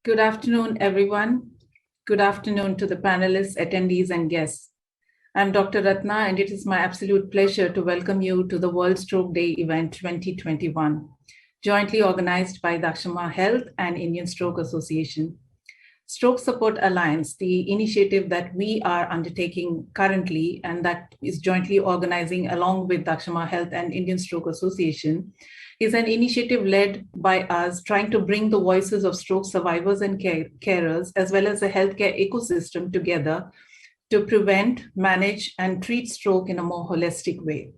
Good afternoon, everyone. Good afternoon to the panelists, attendees, and guests. I'm Dr. Ratna, and it is my absolute pleasure to welcome you to the World Stroke Day event 2021, jointly organized by Dakshama Health and Indian Stroke Association. Stroke Support Alliance, the initiative that we are undertaking currently and that is jointly organizing along with Dakshama Health and Indian Stroke Association, is an initiative led by us trying to bring the voices of stroke survivors and carers, as well as the healthcare ecosystem together to prevent, manage, and treat stroke in a more holistic way.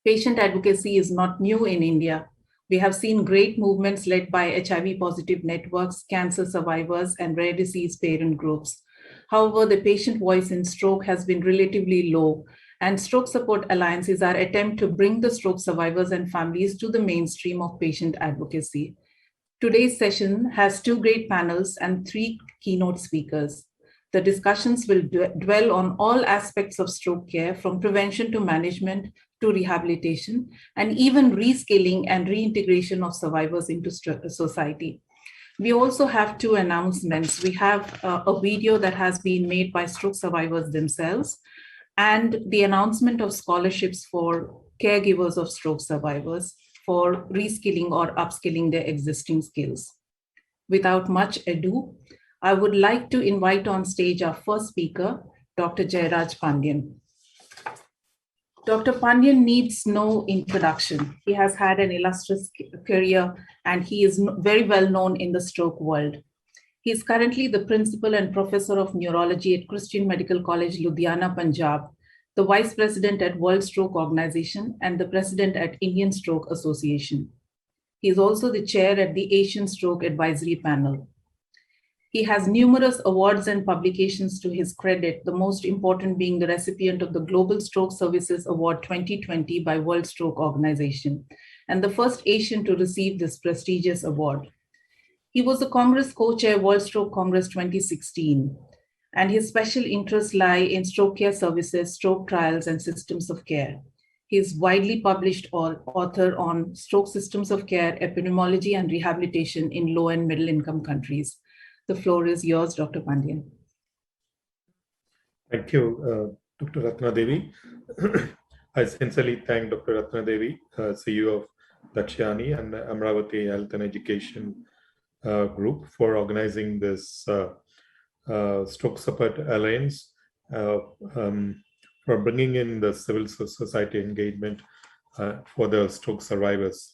Patient advocacy is not new in India. We have seen great movements led by HIV positive networks, cancer survivors, and rare disease parent groups. However, the patient voice in stroke has been relatively low, and Stroke Support Alliance is our attempt to bring the stroke survivors and families to the mainstream of patient advocacy. Today's session has two great panels and three keynote speakers. The discussions will dwell on all aspects of stroke care, from prevention to management to rehabilitation, and even reskilling and reintegration of survivors into society. We also have two announcements. We have a video that has been made by stroke survivors themselves, and the announcement of scholarships for caregivers of stroke survivors for reskilling or upskilling their existing skills. Without much ado, I would like to invite on stage our first speaker, Dr. Jairaj Pandyan. Dr. Pandyan needs no introduction. He has had an illustrious career and he is very well known in the stroke world. He is currently the principal and professor of neurology at Christian Medical College, Ludhiana, Punjab, the vice president at World Stroke Organization, and the president at Indian Stroke Association. He is also the chair at the Asian Stroke Advisory Panel. He has numerous awards and publications to his credit, the most important being the recipient of the Global Stroke Services Award 2020 by World Stroke Organization, and the first Asian to receive this prestigious award. He was the Congress co-chair World Stroke Congress 2016, and his special interests lie in stroke care services, stroke trials, and systems of care. He is widely published author on stroke systems of care, epidemiology, and rehabilitation in low and middle income countries. The floor is yours, Dr. Pandyan. Thank you, Dr. Ratna Devi. I sincerely thank Dr. Ratna Devi, CEO of Dakshayani and Amravati Health and Education Group for organizing this Stroke Support Alliance, for bringing in the civil society engagement for the stroke survivors.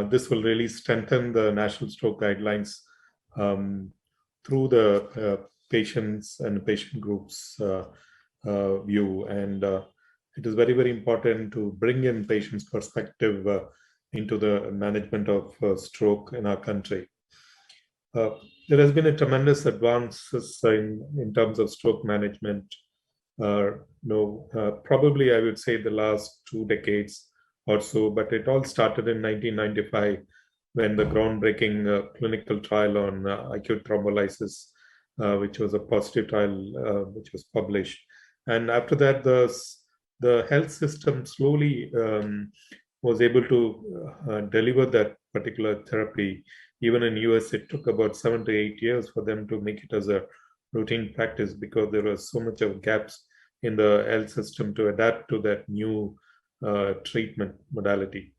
This will really strengthen the national stroke guidelines through the patients and patient groups view, and it is very, very important to bring in patients' perspective into the management of stroke in our country. There has been a tremendous advances in terms of stroke management. Probably I would say the last 2 decades or so, but it all started in 1995 when the groundbreaking clinical trial on acute thrombolysis, which was a positive trial, which was published. And after that, the health system slowly was able to deliver that particular therapy. Even in US, it took about 7 to 8 years for them to make it as a routine practice because there was so much of gaps in the health system to adapt to that new treatment modality.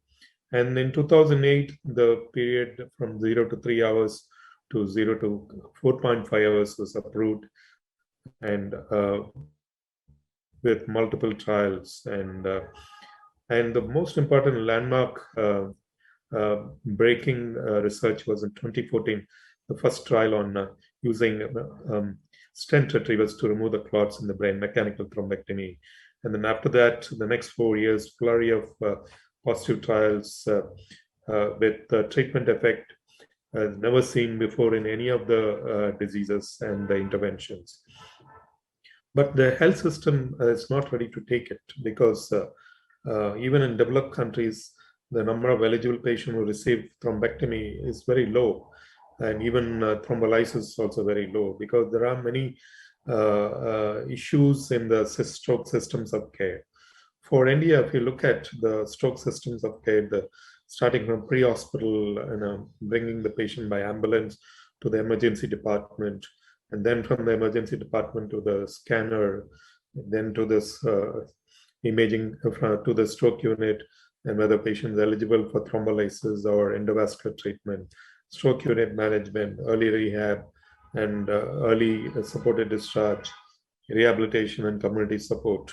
And in 2008, the period from 0 to 3 hours to 0 to 4.5 hours was approved, and with multiple trials. And the most important landmark breaking research was in 2014, the first trial on using stent retrievers to remove the clots in the brain, mechanical thrombectomy. And then after that, the next 4 years, flurry of positive trials with treatment effect never seen before in any of the diseases and the interventions. But the health system is not ready to take it because even in developed countries, the number of eligible patients who receive thrombectomy is very low. And even thrombolysis is also very low because there are many issues in the stroke systems of care. For India, if you look at the stroke systems of care, starting from pre-hospital, bringing the patient by ambulance to the emergency department, and then from the emergency department to the scanner, then to this imaging to the stroke unit, and whether patient is eligible for thrombolysis or endovascular treatment, stroke unit management, early rehab, and early supported discharge, rehabilitation, and community support.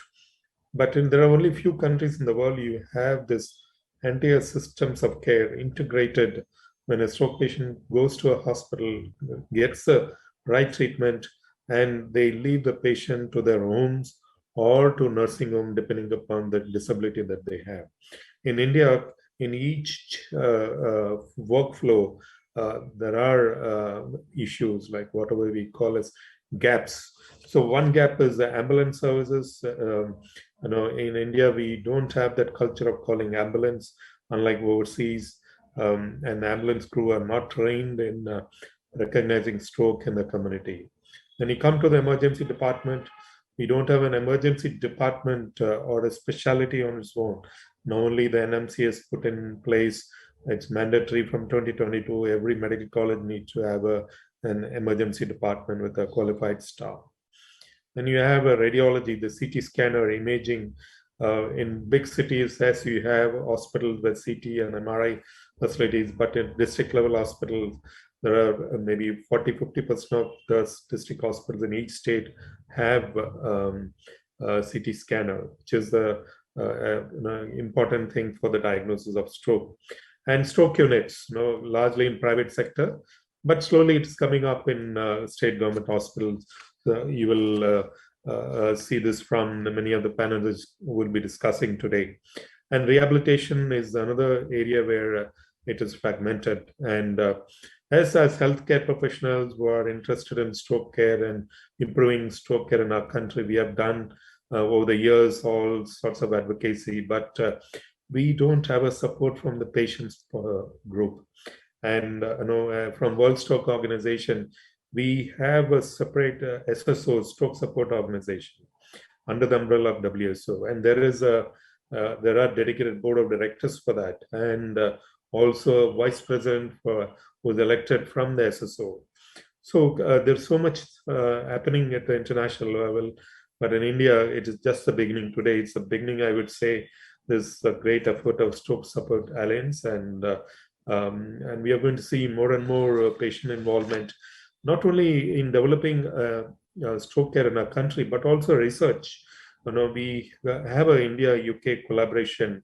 But there are only few countries in the world you have this entire systems of care integrated. When a stroke patient goes to a hospital, gets the right treatment, and they leave the patient to their homes or to nursing home, depending upon the disability that they have. In India, in each workflow, there are issues like whatever we call as gaps. So one gap is the ambulance services. In India, we don't have that culture of calling ambulance, unlike overseas. And ambulance crew are not trained in recognizing stroke in the community. When you come to the emergency department, we don't have an emergency department or a specialty on its own. Not only the NMC has put in place, it's mandatory from 2022, every medical college needs to have an emergency department with a qualified staff. Then you have a radiology, the CT scanner, imaging. In big cities, as you have hospitals with CT and MRI facilities, but in district level hospitals, there are maybe 40-50% of the district hospitals in each state have CT scanner, which is the important thing for the diagnosis of stroke. And stroke units, largely in private sector, but slowly it's coming up in state government hospitals. You will see this from many of the panelists who will be discussing today. And rehabilitation is another area where it is fragmented. And as healthcare professionals who are interested in stroke care and improving stroke care in our country, we have done over the years all sorts of advocacy, but we don't have a support from the patients group. And from World Stroke Organization, we have a separate SSO, Stroke Support Organization, under the umbrella of WSO, and there are dedicated board of directors for that, and also a vice president who was elected from the SSO. So there's so much happening at the international level, but in India, it is just the beginning. Today, it's the beginning, I would say. There's a great effort of Stroke Support Alliance, and we are going to see more and more patient involvement, not only in developing stroke care in our country, but also research. We have a India-UK collaboration.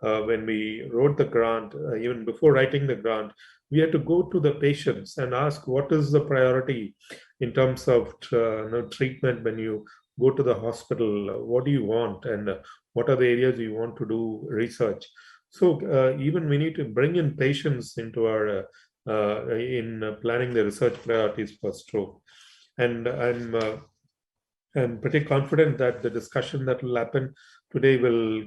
When we wrote the grant, even before writing the grant, we had to go to the patients and ask what is the priority in terms of treatment when you go to the hospital. What do you want, and what are the areas you want to do research? So even we need to bring in patients into our in planning the research priorities for stroke. And I'm pretty confident that the discussion that will happen today will,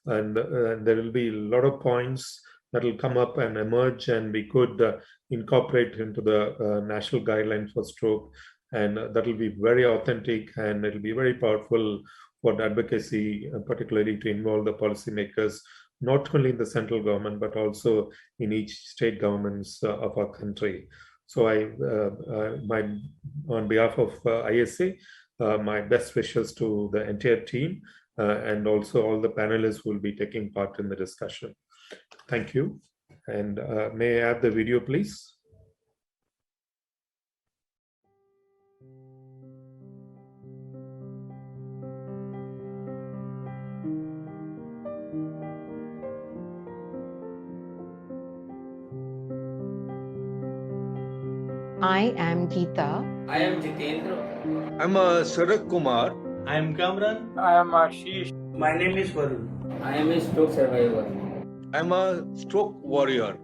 and there will be a lot of points that will come up and emerge, and we could incorporate into the national guidelines for stroke. And that will be very authentic, and it will be very powerful for the advocacy, particularly to involve the policymakers, not only in the central government, but also in each state governments of our country. So on behalf of ISA, my best wishes to the entire team and also all the panelists who will be taking part in the discussion. Thank you. And may I have the video, please? I am Geeta. I am Jitendra. I'm Sarak Kumar. I am Kamran. I am Ashish. My name is Varun. I am a stroke survivor. I'm a stroke warrior.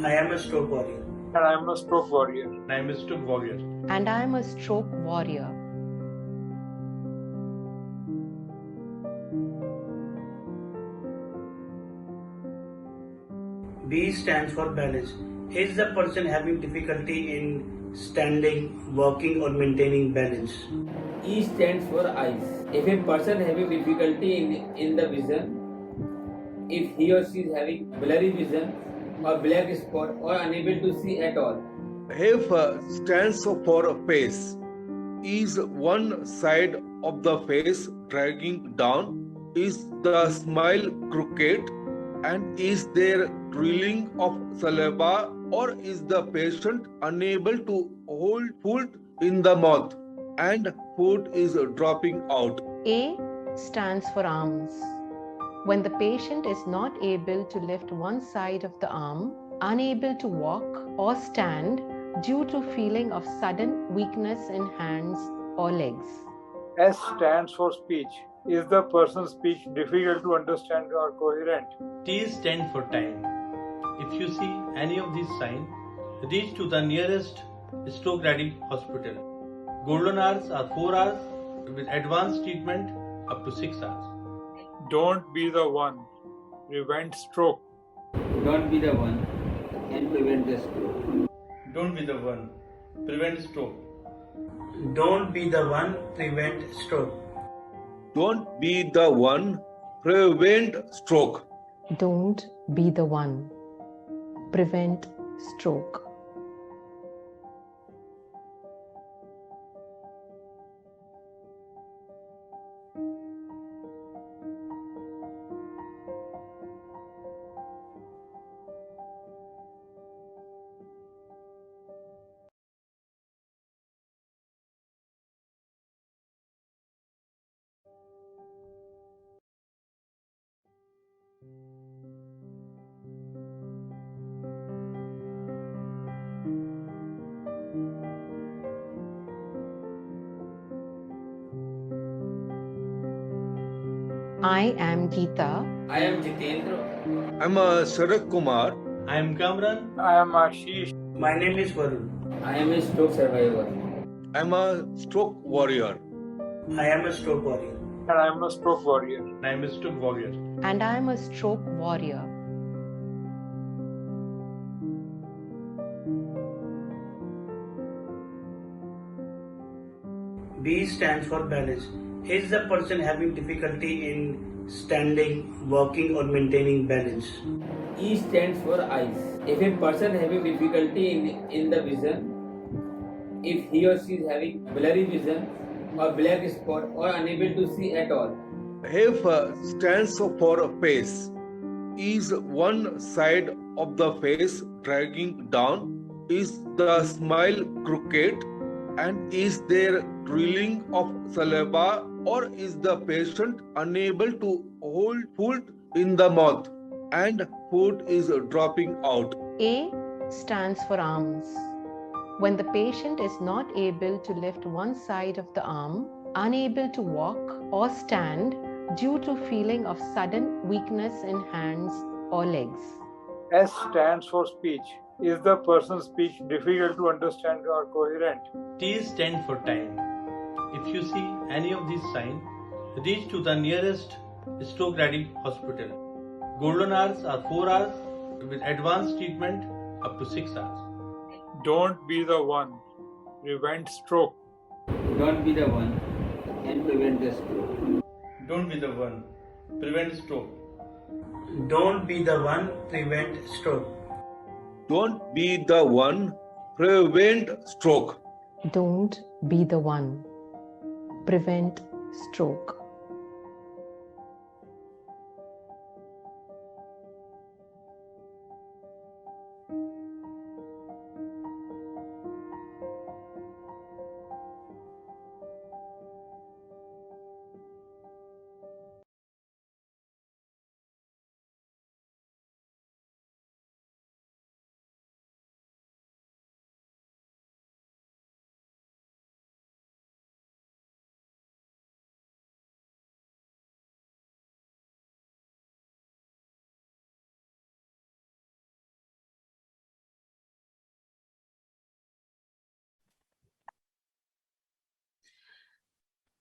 I am a stroke warrior. And I am a stroke warrior. I am a stroke warrior. And I am a stroke warrior. B stands for balance. Is the person having difficulty in standing, walking, or maintaining balance? E stands for eyes. If a person having difficulty in the vision, if he or she is having blurry vision or black spot or unable to see at all, F stands for face. Is one side of the face dragging down? Is the smile crooked? And is there drilling of saliva, or is the patient unable to hold food in the mouth and food is dropping out? A stands for arms. When the patient is not able to lift one side of the arm, unable to walk or stand due to feeling of sudden weakness in hands or legs. S stands for speech. Is the person's speech difficult to understand or coherent? T stands for time. If you see any of these signs, reach to the nearest stroke ready hospital. Golden hours are 4 hours with advanced treatment up to 6 hours. Don't be the one. Prevent stroke. Don't be the one and prevent the stroke. Don't be the one. Prevent stroke. Don't be the one, prevent stroke. Don't be the one, prevent stroke. Don't be the one. Prevent stroke. I am Geeta. I am Jitendra. I'm a Sarak Kumar. I am Kamran. I am Ashish. My name is Varun. I am a stroke survivor. I'm a stroke warrior. I am a stroke warrior. And I am a stroke warrior. I am a stroke warrior. And I am a stroke warrior. B stands for balance. Is the person having difficulty in standing, walking, or maintaining balance? E stands for eyes. If a person having difficulty in the vision, if he or she is having blurry vision or black spot or unable to see at all. F stands for face. Is one side of the face dragging down? Is the smile crooked? And is there drilling of saliva, or is the patient unable to hold food in the mouth and food is dropping out? A stands for arms. When the patient is not able to lift one side of the arm, unable to walk or stand due to feeling of sudden weakness in hands or legs. S stands for speech. Is the person's speech difficult to understand or coherent? T stands for time. If you see any of these signs, reach to the nearest stroke ready hospital. Golden hours are 4 hours with advanced treatment up to 6 hours. Don't be the one. Prevent stroke. Don't be the one and prevent the stroke. Don't be the one. Prevent stroke. Don't be the one, prevent stroke. Don't be the one, prevent stroke. Don't be the one. Prevent stroke.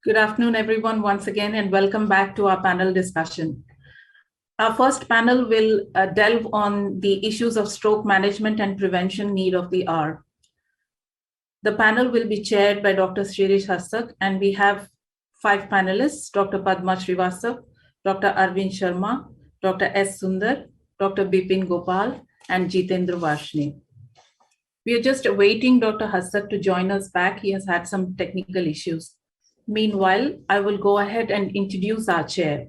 Good afternoon, everyone, once again, and welcome back to our panel discussion. Our first panel will delve on the issues of stroke management and prevention need of the hour. The panel will be chaired by Dr. Shirish Hassak, and we have 5 panelists: Dr. Padma Srivastav, Dr. Arvind Sharma, Dr. S. Sundar, Dr. Bipin Gopal, and Jitendra Varshni. We are just awaiting Dr. Hastak to join us back. He has had some technical issues. Meanwhile, I will go ahead and introduce our chair.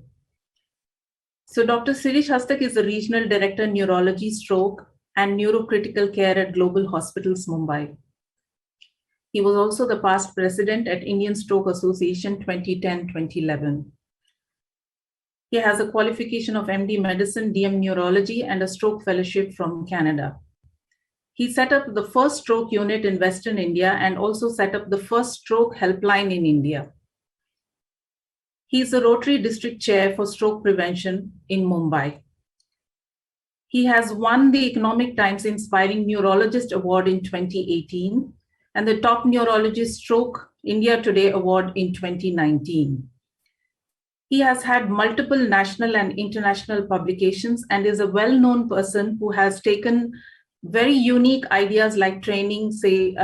So Dr. Sirish Hastak is the Regional Director, Neurology, Stroke and Neurocritical Care at Global Hospitals, Mumbai. He was also the past president at Indian Stroke Association 2010-2011. He has a qualification of MD Medicine, DM Neurology, and a stroke fellowship from Canada. He set up the first stroke unit in Western India and also set up the first stroke helpline in India. He is the Rotary District Chair for Stroke Prevention in Mumbai. He has won the Economic Times Inspiring Neurologist Award in 2018 and the Top Neurologist Stroke India Today Award in 2019. He has had multiple national and international publications and is a well-known person who has taken very unique ideas like training, say,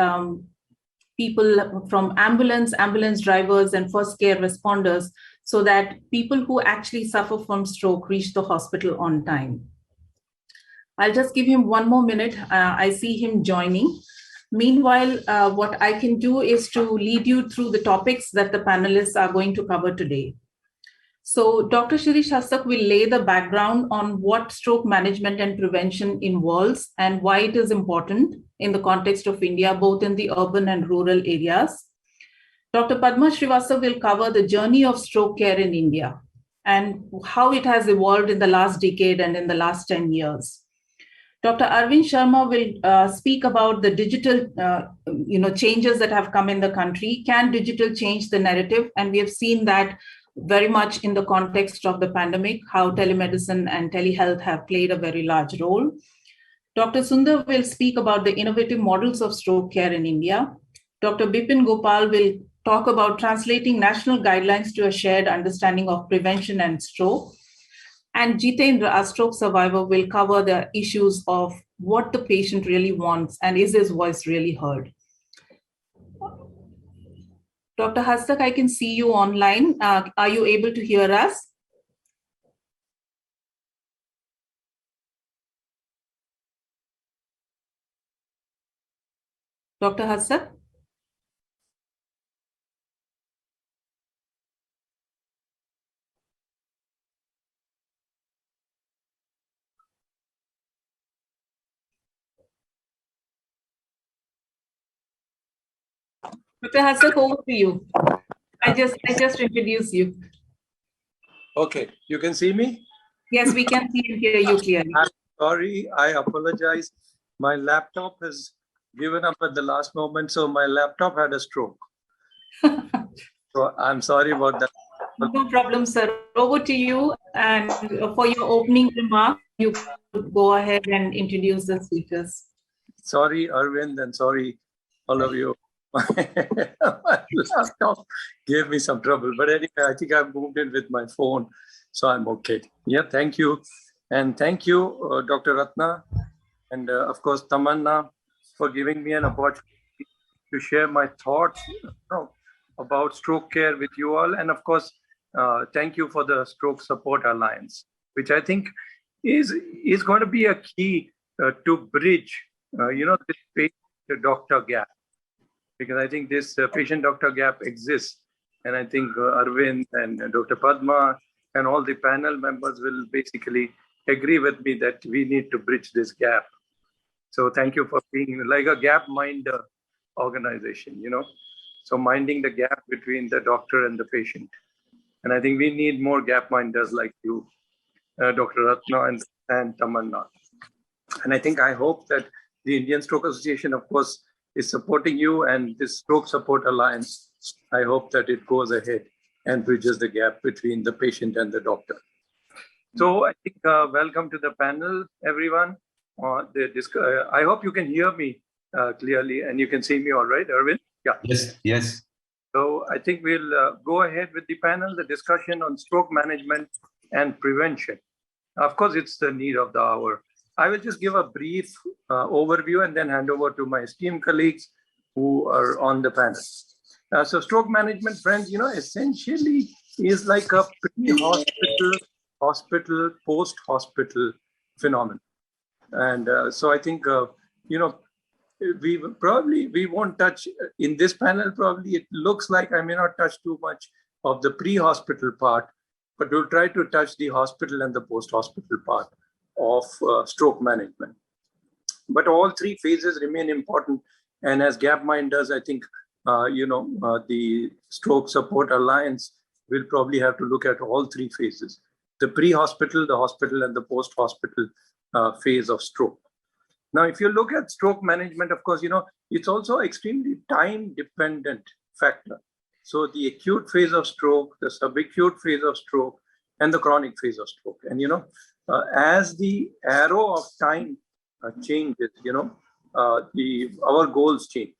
people from ambulance drivers and first care responders, so that people who actually suffer from stroke reach the hospital on time. I'll just give him one more minute. I see him joining. Meanwhile, what I can do is to lead you through the topics that the panelists are going to cover today. So Dr. Sirish Hastak will lay the background on what stroke management and prevention involves and why it is important in the context of India, both in the urban and rural areas. Dr. Padma Srivastava will cover the journey of stroke care in India and how it has evolved in the last decade and in the last 10 years. Dr. Arvind Sharma will speak about the digital changes that have come in the country. Can digital change the narrative? And we have seen that very much in the context of the pandemic, how telemedicine and telehealth have played a very large role. Dr. Sundar will speak about the innovative models of stroke care in India. Dr. Bipin Gopal will talk about translating national guidelines to a shared understanding of prevention and stroke. And Jitendra, a stroke survivor, will cover the issues of what the patient really wants and is his voice really heard. Dr. Hastak, I can see you online. Are you able to hear us? Dr. Hastak? Dr. Hastak, over to you. I just introduced you. Okay, you can see me? Yes, we can see and hear you clearly. I'm sorry, I apologize. My laptop has given up at the last moment, so my laptop had a stroke. So I'm sorry about that. No problem, sir. Over to you. And for your opening remark, you could go ahead and introduce the speakers. Sorry, Arvind, and sorry, all of you. My laptop gave me some trouble, but anyway, I think I moved in with my phone, so I'm okay. Yeah, thank you. And thank you, Dr. Ratna, and of course, Tamanna, for giving me an opportunity to share my thoughts about stroke care with you all. And of course, thank you for the Stroke Support Alliance, which I think is going to be a key to bridge, this patient-doctor gap. Because I think this patient-doctor gap exists. And I think Arvind and Dr. Padma and all the panel members will basically agree with me that we need to bridge this gap. So thank you for being like a gap minder organization, So minding the gap between the doctor and the patient. And I think we need more gap minders like you, Dr. Ratna and Tamanna. And I hope that the Indian Stroke Association, of course, is supporting you, and this Stroke Support Alliance, I hope that it goes ahead and bridges the gap between the patient and the doctor. So I think welcome to the panel, everyone. I hope you can hear me clearly and you can see me all right, Arvind? Yeah. Yes. So I think we'll go ahead with the panel, the discussion on stroke management and prevention. Of course, it's the need of the hour. I will just give a brief overview and then hand over to my esteemed colleagues who are on the panel. So stroke management, friends, essentially is like a pre-hospital, post-hospital phenomenon. And so I think, we won't touch in this panel. Probably it looks like I may not touch too much of the pre-hospital part, but we'll try to touch the hospital and the post-hospital part of stroke management. But all three phases remain important. And as Gapmind does, I think, the Stroke Support Alliance will probably have to look at all three phases: the pre-hospital, the hospital, and the post-hospital phase of stroke. Now, if you look at stroke management, of course, it's also extremely time-dependent factor. So the acute phase of stroke, the subacute phase of stroke, and the chronic phase of stroke. And, as the arrow of time changes, our goals change.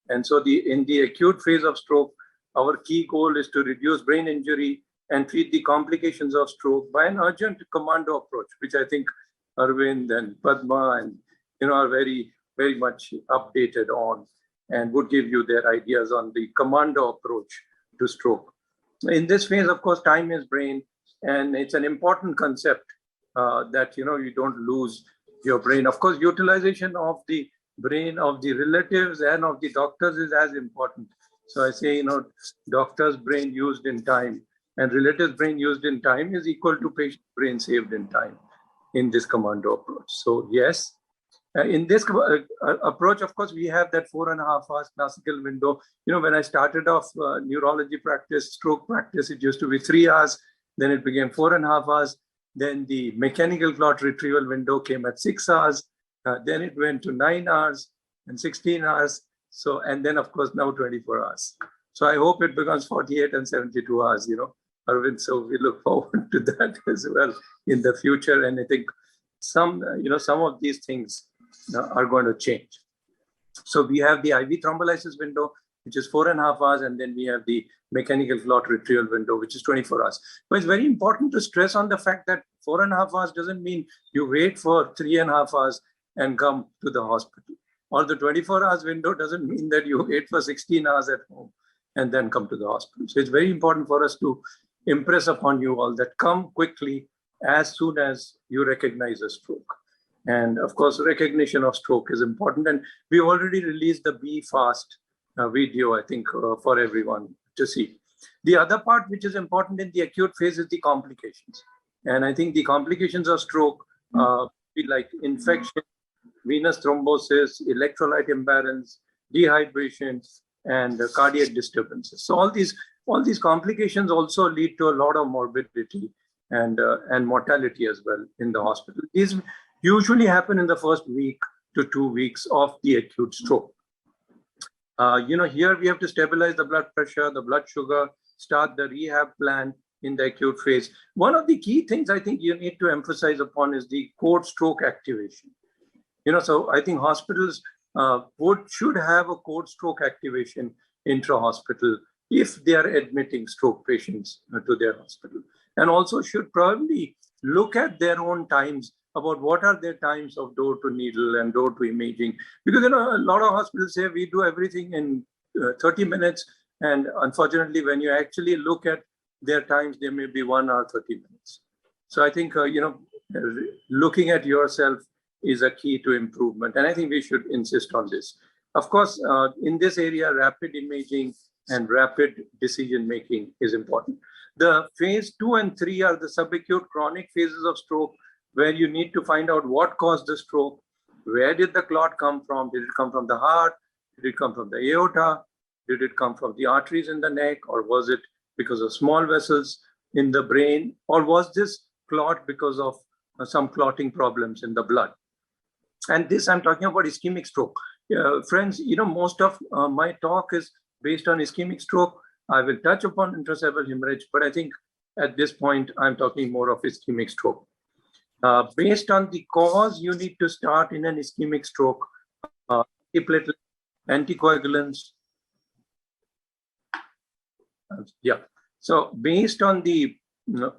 And so in the acute phase of stroke, our key goal is to reduce brain injury and treat the complications of stroke by an urgent commando approach, which I think Arvind and Padma and are very, very much updated on and would give you their ideas on the commando approach to stroke. In this phase, of course, time is brain, and it's an important concept that you don't lose your brain. Of course, utilization of the brain of the relatives and of the doctors is as important. So I say, doctor's brain used in time and relative's brain used in time is equal to patient brain saved in time in this commando approach. So yes, in this approach, of course, we have that 4.5 hours classical window. When I started off neurology practice, stroke practice, it used to be 3 hours. Then it became 4.5 hours. Then the mechanical clot retrieval window came at 6 hours. Then it went to 9 hours and 16 hours. So, and then of course now 24 hours. So I hope it becomes 48 and 72 hours, Arvind. So we look forward to that as well in the future. And I think some of these things are going to change. So we have the IV thrombolysis window, which is 4.5 hours. And then we have the mechanical clot retrieval window, which is 24 hours. But it's very important to stress on the fact that 4.5 hours doesn't mean you wait for 3.5 hours and come to the hospital. Or the 24 hours window doesn't mean that you wait for 16 hours at home and then come to the hospital. So it's very important for us to impress upon you all that come quickly as soon as you recognize a stroke. And of course, recognition of stroke is important. And we already released the Be Fast video, I think, for everyone to see. The other part which is important in the acute phase is the complications. And I think the complications of stroke be like infection, venous thrombosis, electrolyte imbalance, dehydration, and cardiac disturbances. So all these complications also lead to a lot of morbidity and mortality as well in the hospital. These usually happen in the first week to 2 weeks of the acute stroke. Here we have to stabilize the blood pressure, the blood sugar, start the rehab plan in the acute phase. One of the key things I think you need to emphasize upon is the code stroke activation. So I think hospitals should have a code stroke activation intra-hospital if they are admitting stroke patients to their hospital. And also should probably look at their own times about what are their times of door to needle and door to imaging. Because a lot of hospitals say we do everything in 30 minutes. And unfortunately, when you actually look at their times, they may be 1 hour, 30 minutes. So I think, looking at yourself is a key to improvement. And I think we should insist on this. Of course, in this area, rapid imaging and rapid decision-making is important. The phase 2 and 3 are the subacute chronic phases of stroke, where you need to find out what caused the stroke, where did the clot come from? Did it come from the heart? Did it come from the aorta? Did it come from the arteries in the neck? Or was it because of small vessels in the brain? Or was this clot because of some clotting problems in the blood? And this, I'm talking about ischemic stroke. Friends, most of my talk is based on ischemic stroke. I will touch upon intracerebral hemorrhage, but I think at this point, I'm talking more of ischemic stroke. Based on the cause, you need to start in an ischemic stroke, antiplatelet, anticoagulants. Yeah. So based on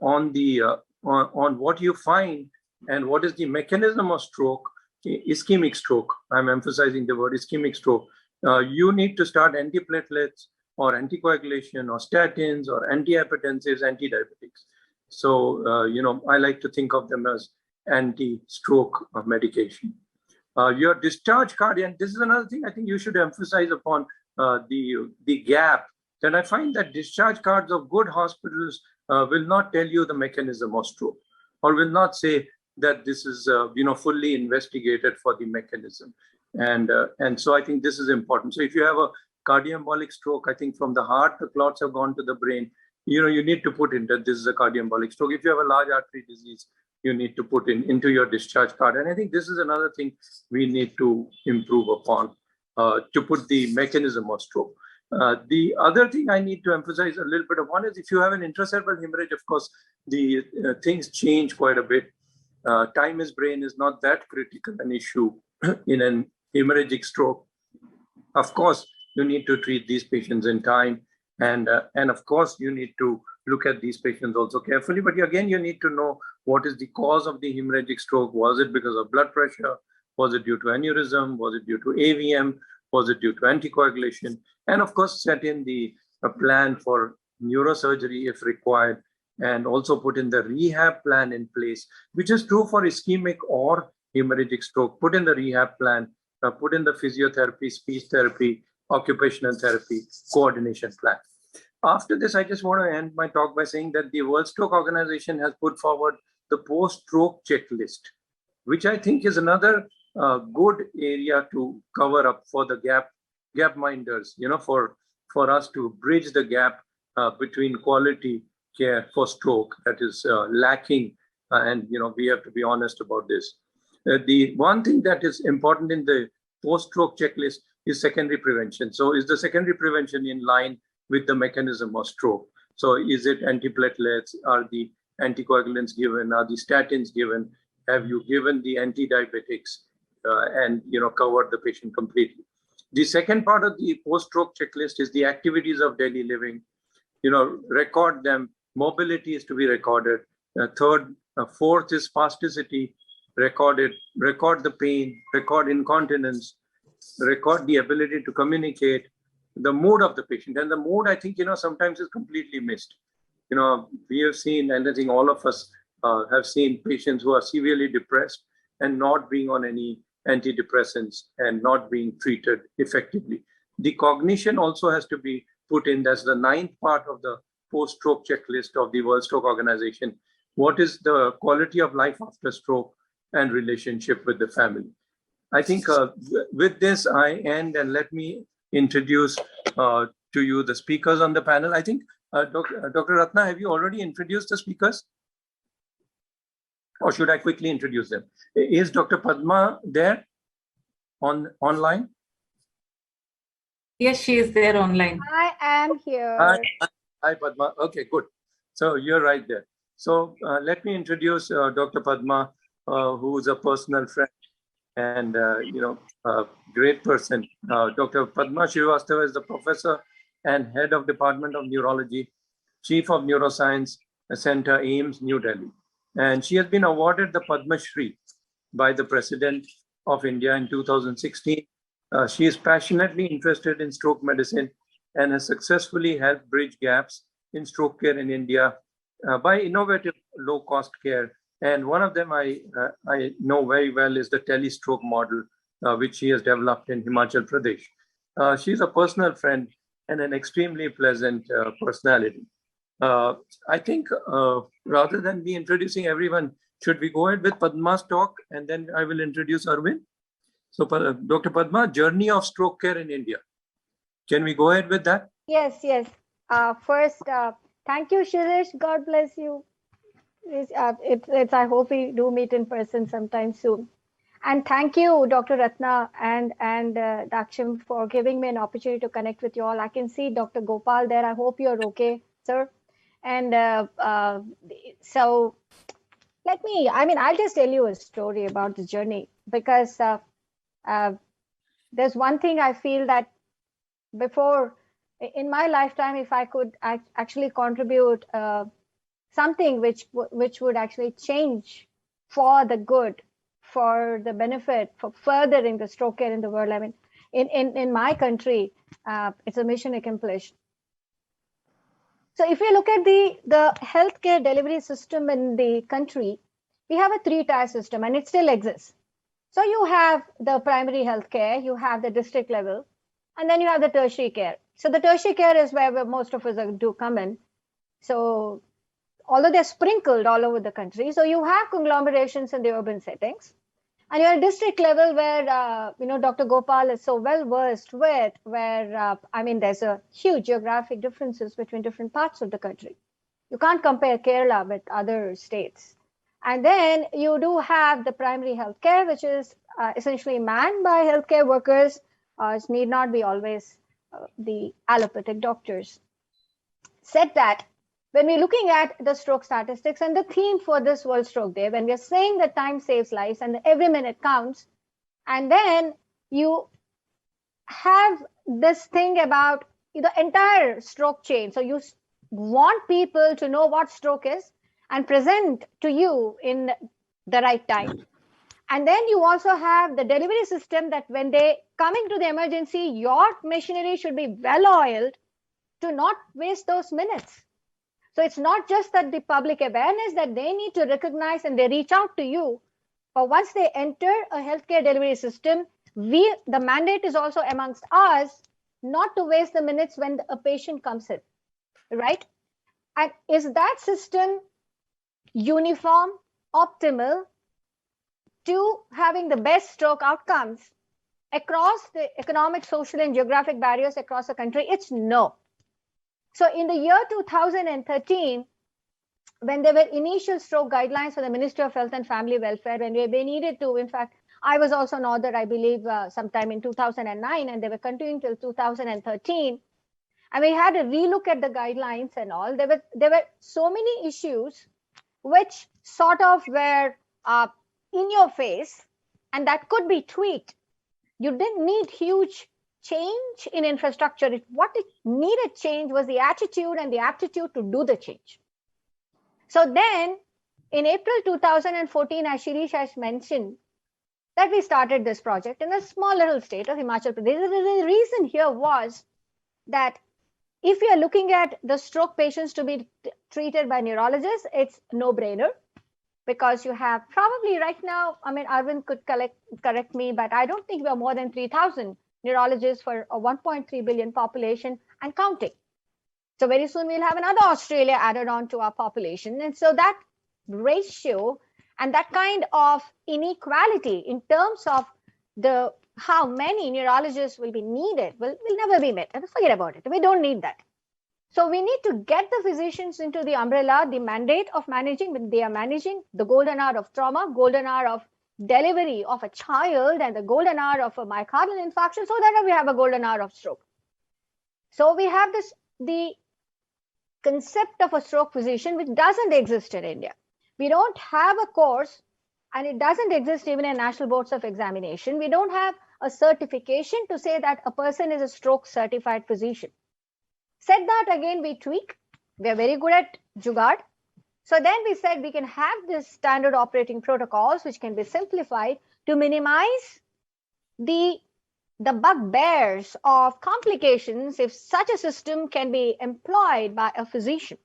on what you find and what is the mechanism of stroke, ischemic stroke, I'm emphasizing the word ischemic stroke, you need to start antiplatelets or anticoagulation or statins or antihypertensives, antidiabetics. So, I like to think of them as anti-stroke medication. Your discharge card, and this is another thing I think you should emphasize upon, the gap. That I find that discharge cards of good hospitals will not tell you the mechanism of stroke, or will not say that this is fully investigated for the mechanism. And so I think this is important. So if you have a cardioembolic stroke, I think from the heart the clots have gone to the brain, you need to put in that this is a cardioembolic stroke. If you have a large artery disease, you need to put into your discharge card. And I think this is another thing we need to improve upon, to put the mechanism of stroke. The other thing I need to emphasize a little bit upon is if you have an intracerebral hemorrhage, of course, the things change quite a bit. Time is brain is not that critical an issue in an hemorrhagic stroke. Of course, you need to treat these patients in time. And of course, you need to look at these patients also carefully. But again, you need to know what is the cause of the hemorrhagic stroke. Was it because of blood pressure? Was it due to aneurysm? Was it due to AVM? Was it due to anticoagulation? And of course, set in a plan for neurosurgery if required, and also put in the rehab plan in place, which is true for ischemic or hemorrhagic stroke. Put in the rehab plan, put in the physiotherapy, speech therapy, occupational therapy, coordination plan. After this, I just want to end my talk by saying that the World Stroke Organization has put forward the post-stroke checklist, which I think is another good area to cover up for the gap minders, for us to bridge the gap between quality care for stroke that is lacking. And we have to be honest about this. The one thing that is important in the post-stroke checklist is secondary prevention. So is the secondary prevention in line with the mechanism of stroke? So is it antiplatelets? Are the anticoagulants given? Are the statins given? Have you given the antidiabetics and covered the patient completely? The second part of the post-stroke checklist is the activities of daily living. Record them. Mobility is to be recorded. Fourth is spasticity. Record it. Record the pain. Record incontinence. Record the ability to communicate. The mood of the patient. And the mood, I think, sometimes is completely missed. We have seen, and I think all of us have seen patients who are severely depressed and not being on any antidepressants and not being treated effectively. The cognition also has to be put in. That's the 9th part of the post-stroke checklist of the World Stroke Organization. What is the quality of life after stroke and relationship with the family? I think with this, I end, and let me introduce to you the speakers on the panel. I think, Dr. Ratna, have you already introduced the speakers? Or should I quickly introduce them? Is Dr. Padma there online? Yes, she is there online. I am here. Hi, Padma. Okay, good. So you're right there. So let me introduce Dr. Padma, who is a personal friend and a great person. Dr. Padma Srivastava is the professor and head of Department of Neurology, Chief of Neuroscience Center, AIIMS, New Delhi. And she has been awarded the Padma Shri by the President of India in 2016. She is passionately interested in stroke medicine and has successfully helped bridge gaps in stroke care in India by innovative low-cost care. And one of them I know very well is the telestroke model, which she has developed in Himachal Pradesh. She's a personal friend and an extremely pleasant personality. I think rather than me introducing everyone, should we go ahead with Padma's talk, and then I will introduce Arvind? So Dr. Padma, Journey of Stroke Care in India. Can we go ahead with that? Yes. First, thank you, Shirish. God bless you. I hope we do meet in person sometime soon. And thank you, Dr. Ratna and Daksham, for giving me an opportunity to connect with you all. I can see Dr. Gopal there. I hope you're okay, sir. And so I'll just tell you a story about the journey, because there's one thing I feel that before, in my lifetime, if I could actually contribute something which would actually change for the good, for the benefit, for furthering the stroke care in the world. I mean, in my country, it's a mission accomplished. So if you look at the healthcare delivery system in the country, we have a 3-tier system, and it still exists. So you have the primary health care, you have the district level, and then you have the tertiary care. So the tertiary care is where most of us do come in. So although they're sprinkled all over the country, so you have conglomerations in the urban settings. And you're at district level where, Dr. Gopal is so well versed with, where, there's a huge geographic differences between different parts of the country. You can't compare Kerala with other states. And then you do have the primary health care, which is essentially manned by healthcare workers. It need not be always the allopathic doctors. Said that, when we're looking at the stroke statistics and the theme for this World Stroke Day, when we're saying that time saves lives and every minute counts, and then you have this thing about the entire stroke chain. So you want people to know what stroke is and present to you in the right time. And then you also have the delivery system that when they come into the emergency, your machinery should be well oiled to not waste those minutes. So it's not just that the public awareness that they need to recognize and they reach out to you, but once they enter a healthcare delivery system, the mandate is also amongst us not to waste the minutes when a patient comes in, right? And is that system uniform, optimal to having the best stroke outcomes across the economic, social, and geographic barriers across the country? It's no. So in the year 2013, when there were initial stroke guidelines for the Ministry of Health and Family Welfare, when they needed to, in fact, I was also an author, I believe, sometime in 2009, and they were continuing till 2013. And we had a relook at the guidelines and all. There were so many issues which sort of were in your face, and that could be tweaked. You didn't need huge change in infrastructure. What it needed change was the attitude and the aptitude to do the change. So then in April 2014, as Shirish has mentioned, that we started this project in a small little state of Himachal Pradesh. The reason here was that if you are looking at the stroke patients to be treated by neurologists, it's no-brainer, because you have probably right now, Arvind could correct me, but I don't think we are more than 3,000 neurologists for a 1.3 billion population and counting. So very soon we'll have another Australia added on to our population. And so that ratio and that kind of inequality in terms of how many neurologists will be needed will never be met. And forget about it. We don't need that. So we need to get the physicians into the umbrella, the mandate of managing, when they are managing the golden hour of trauma, golden hour of delivery of a child, and the golden hour of a myocardial infarction, so that we have a golden hour of stroke. So we have the concept of a stroke physician, which doesn't exist in India. We don't have a course, and it doesn't exist even in national boards of examination. We don't have a certification to say that a person is a stroke certified physician. Said that, again, we tweak. We are very good at jugaad. So then we said we can have this standard operating protocols, which can be simplified to minimize the bugbears of complications if such a system can be employed by a physician.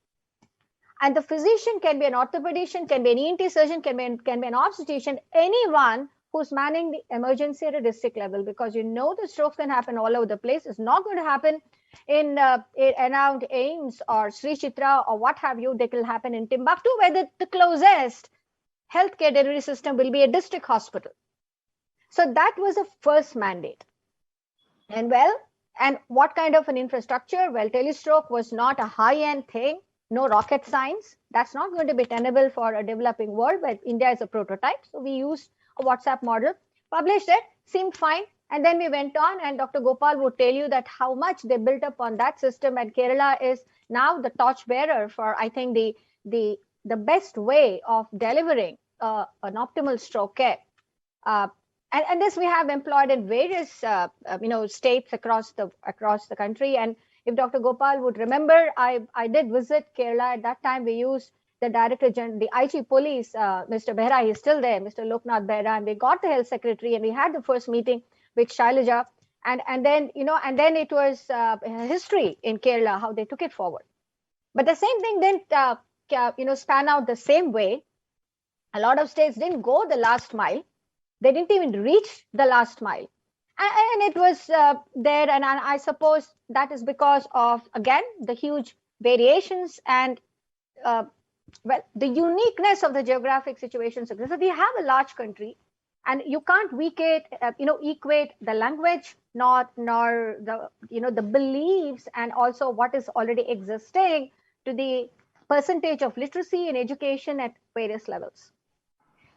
And the physician can be an orthopedician, can be an ENT surgeon, can be an obstetrician, anyone who's manning the emergency at a district level, because the strokes can happen all over the place. It's not going to happen in around AIIMS or Sri Chitra or what have you. That will happen in Timbuktu, where the closest healthcare delivery system will be a district hospital. So that was the first mandate. And what kind of an infrastructure? Well, telestroke was not a high-end thing, no rocket science. That's not going to be tenable for a developing world, but India is a prototype. So we used a WhatsApp model, published it, seemed fine. And then we went on, and Dr. Gopal would tell you that how much they built up on that system. And Kerala is now the torchbearer for, I think, the best way of delivering an optimal stroke care. And this we have employed in various states across the country. And if Dr. Gopal would remember, I did visit Kerala. At that time, we used the Director General, the IG Police, Mr. Behra. He's still there, Mr. Loknath Behra, and we got the Health Secretary, and we had the first meeting with Shailaja, and then it was history in Kerala how they took it forward. But the same thing didn't span out the same way. A lot of states didn't go the last mile. They didn't even reach the last mile. And it was there. And I suppose that is because of, again, the huge variations and well, the uniqueness of the geographic situations. So we have a large country, and you can't equate the language, nor the the beliefs, and also what is already existing to the percentage of literacy and education at various levels.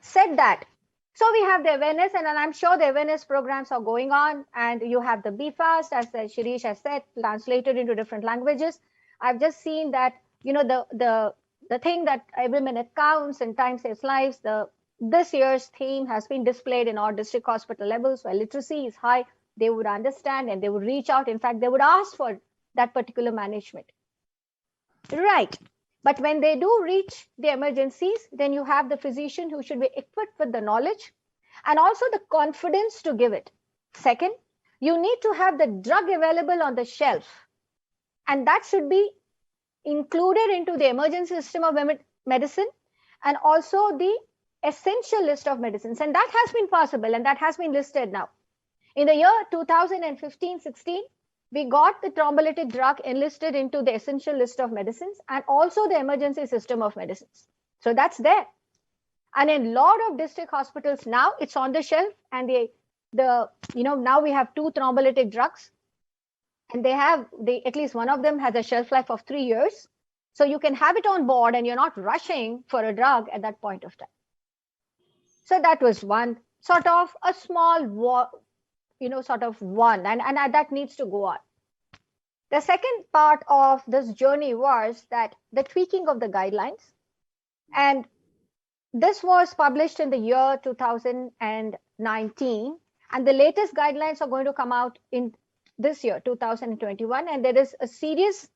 Said that, so we have the awareness, and I'm sure the awareness programs are going on, and you have the BFAST, as Shirish has said, translated into different languages. I've just seen that the thing that every minute counts and time saves lives, this year's theme has been displayed in all district hospital levels where literacy is high. They would understand and they would reach out. In fact, they would ask for that particular management. Right. But when they do reach the emergencies, then you have the physician who should be equipped with the knowledge and also the confidence to give it. Second, you need to have the drug available on the shelf. And that should be included into the emergency system of medicine, and also the essential list of medicines. And that has been possible, and that has been listed now. In the year 2015-16, we got the thrombolytic drug enlisted into the essential list of medicines and also the emergency system of medicines. So that's there. And in a lot of district hospitals now, it's on the shelf, and now we have 2 thrombolytic drugs. And at least one of them has a shelf life of 3 years. So you can have it on board and you're not rushing for a drug at that point of time. So that was one sort of a small, and that needs to go on. The second part of this journey was that the tweaking of the guidelines. And this was published in the year 2019. And the latest guidelines are going to come out in this year, 2021, and there is a serious,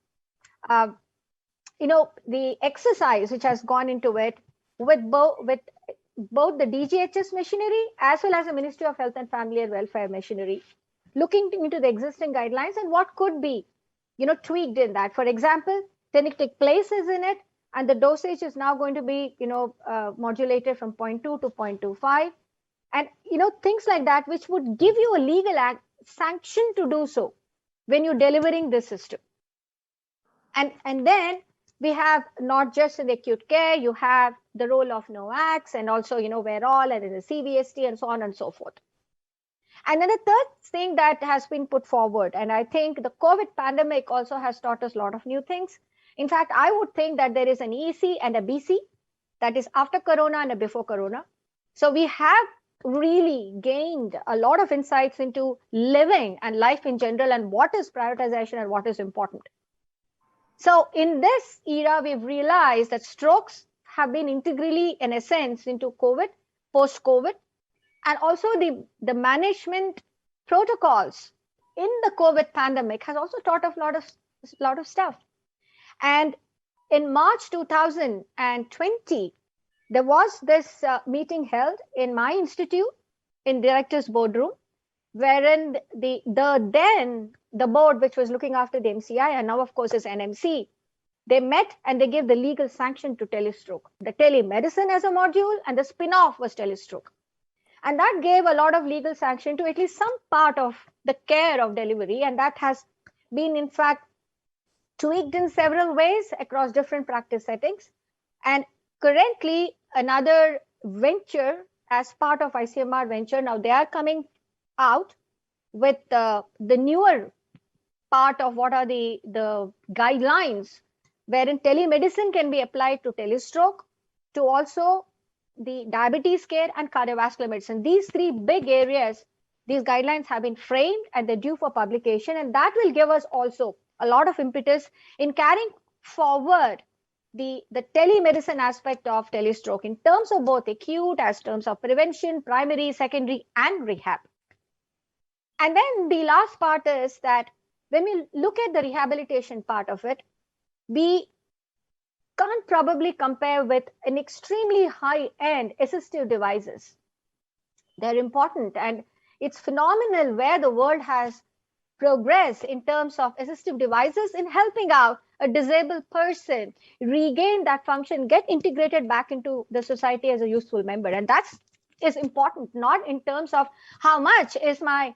the exercise which has gone into it with both the DGHS machinery as well as the Ministry of Health and Family and Welfare machinery, looking into the existing guidelines and what could be, tweaked in that. For example, tenitic places in it, and the dosage is now going to be, modulated from 0.2 to 0.25, and things like that, which would give you a legal sanction to do so when you're delivering this system. And then we have not just in the acute care, you have the role of NOACs and also, where all and in the CVST and so on and so forth. And then the third thing that has been put forward, and I think the COVID pandemic also has taught us a lot of new things. In fact, I would think that there is an EC and a BC, that is after Corona and a before Corona. So we have really gained a lot of insights into living and life in general and what is prioritization and what is important. So in this era, we've realized that strokes have been integrally, in a sense, into COVID, post-COVID, and also the management protocols in the COVID pandemic has also taught us a lot of stuff. And in March 2020, there was this meeting held in my institute in director's boardroom, wherein the board, which was looking after the MCI and now of course is NMC, they met and they gave the legal sanction to telestroke, the telemedicine as a module, and the spin-off was telestroke. And that gave a lot of legal sanction to at least some part of the care of delivery. And that has been in fact tweaked in several ways across different practice settings. And currently, another venture as part of ICMR venture, now they are coming out with the newer part of what are the guidelines, wherein telemedicine can be applied to telestroke, to also the diabetes care and cardiovascular medicine. These 3 big areas, these guidelines have been framed and they're due for publication. And that will give us also a lot of impetus in carrying forward the telemedicine aspect of telestroke in terms of both acute, as terms of prevention, primary, secondary, and rehab. And then the last part is that when we look at the rehabilitation part of it, we can't probably compare with an extremely high-end assistive devices. They're important, and it's phenomenal where the world has progressed in terms of assistive devices in helping out a disabled person regain that function, get integrated back into the society as a useful member. And that's is important, not in terms of how much is my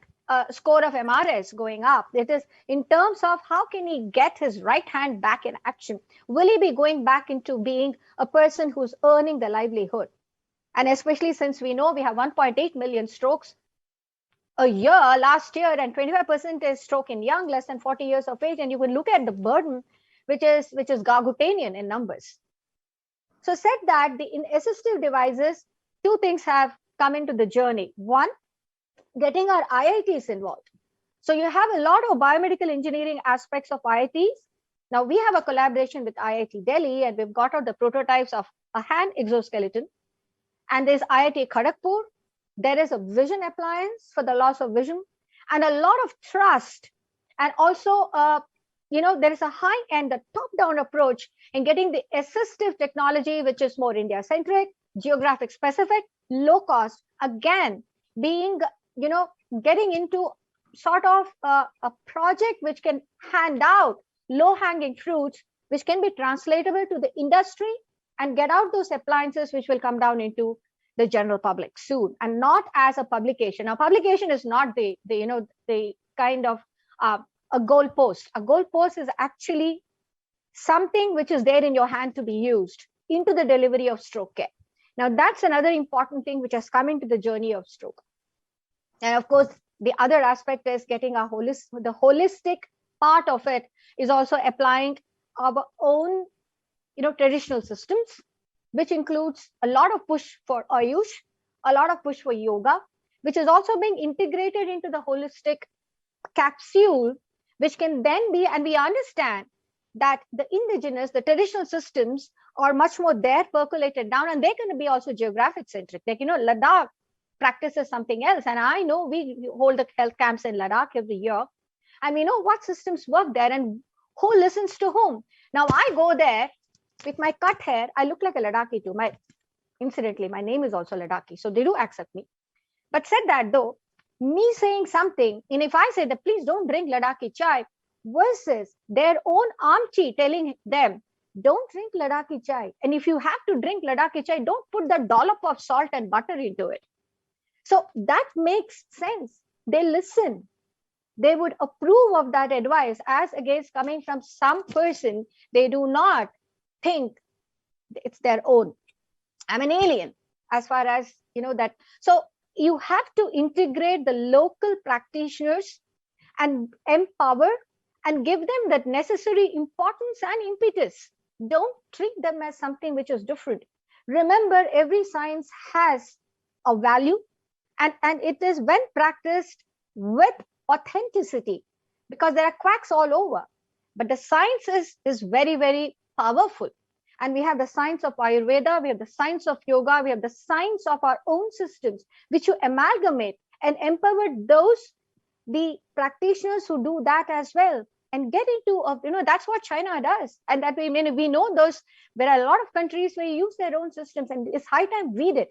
score of MRS going up. It is in terms of how can he get his right hand back in action? Will he be going back into being a person who's earning the livelihood? And especially since we know we have 1.8 million strokes a year last year, and 25% is stroke in young, less than 40 years of age. And you can look at the burden, which is gargantuan in numbers. So said that, in assistive devices, two things have come into the journey. One, getting our IITs involved. So you have a lot of biomedical engineering aspects of IITs. Now we have a collaboration with IIT Delhi, and we've got out the prototypes of a hand exoskeleton. And there's IIT Kharagpur. There is a vision appliance for the loss of vision, and a lot of trust. And also, there is a high-end, the top-down approach in getting the assistive technology, which is more India-centric, geographic specific, low cost, again, being, getting into sort of a project which can hand out low-hanging fruits, which can be translatable to the industry and get out those appliances which will come down into the general public soon, and not as a publication. Now, publication is not the kind of a goal post. A goal post is actually something which is there in your hand to be used into the delivery of stroke care. Now, that's another important thing which has come into the journey of stroke. And of course, the other aspect is getting the holistic part of it is also applying our own, traditional systems, which includes a lot of push for Ayush, a lot of push for yoga, which is also being integrated into the holistic capsule, which can then be, and we understand that the indigenous, the traditional systems are much more there percolated down, and they're going to be also geographic centric. Like, Ladakh practices something else. And I know we hold the health camps in Ladakh every year, and we know what systems work there and who listens to whom. Now I go there with my cut hair. I look like a Ladakhi too. Incidentally, my name is also Ladakhi, so they do accept me. But said that though, me saying something, and if I say that please don't drink Ladakhi chai, versus their own Amchi telling them, don't drink Ladakhi chai. And if you have to drink Ladakhi chai, don't put the dollop of salt and butter into it. So that makes sense. They listen. They would approve of that advice as against coming from some person. They do not think it's their own. I'm an alien as far as, that. So you have to integrate the local practitioners and empower and give them that necessary importance and impetus. Don't treat them as something which is different. Remember, every science has a value, and it is when practiced with authenticity, because there are quacks all over. But the science is very, very powerful. And we have the science of Ayurveda, we have the science of yoga, we have the science of our own systems, which you amalgamate and empower the practitioners who do that as well. And get into, that's what China does. And that we know there are a lot of countries where you use their own systems, and it's high time we did.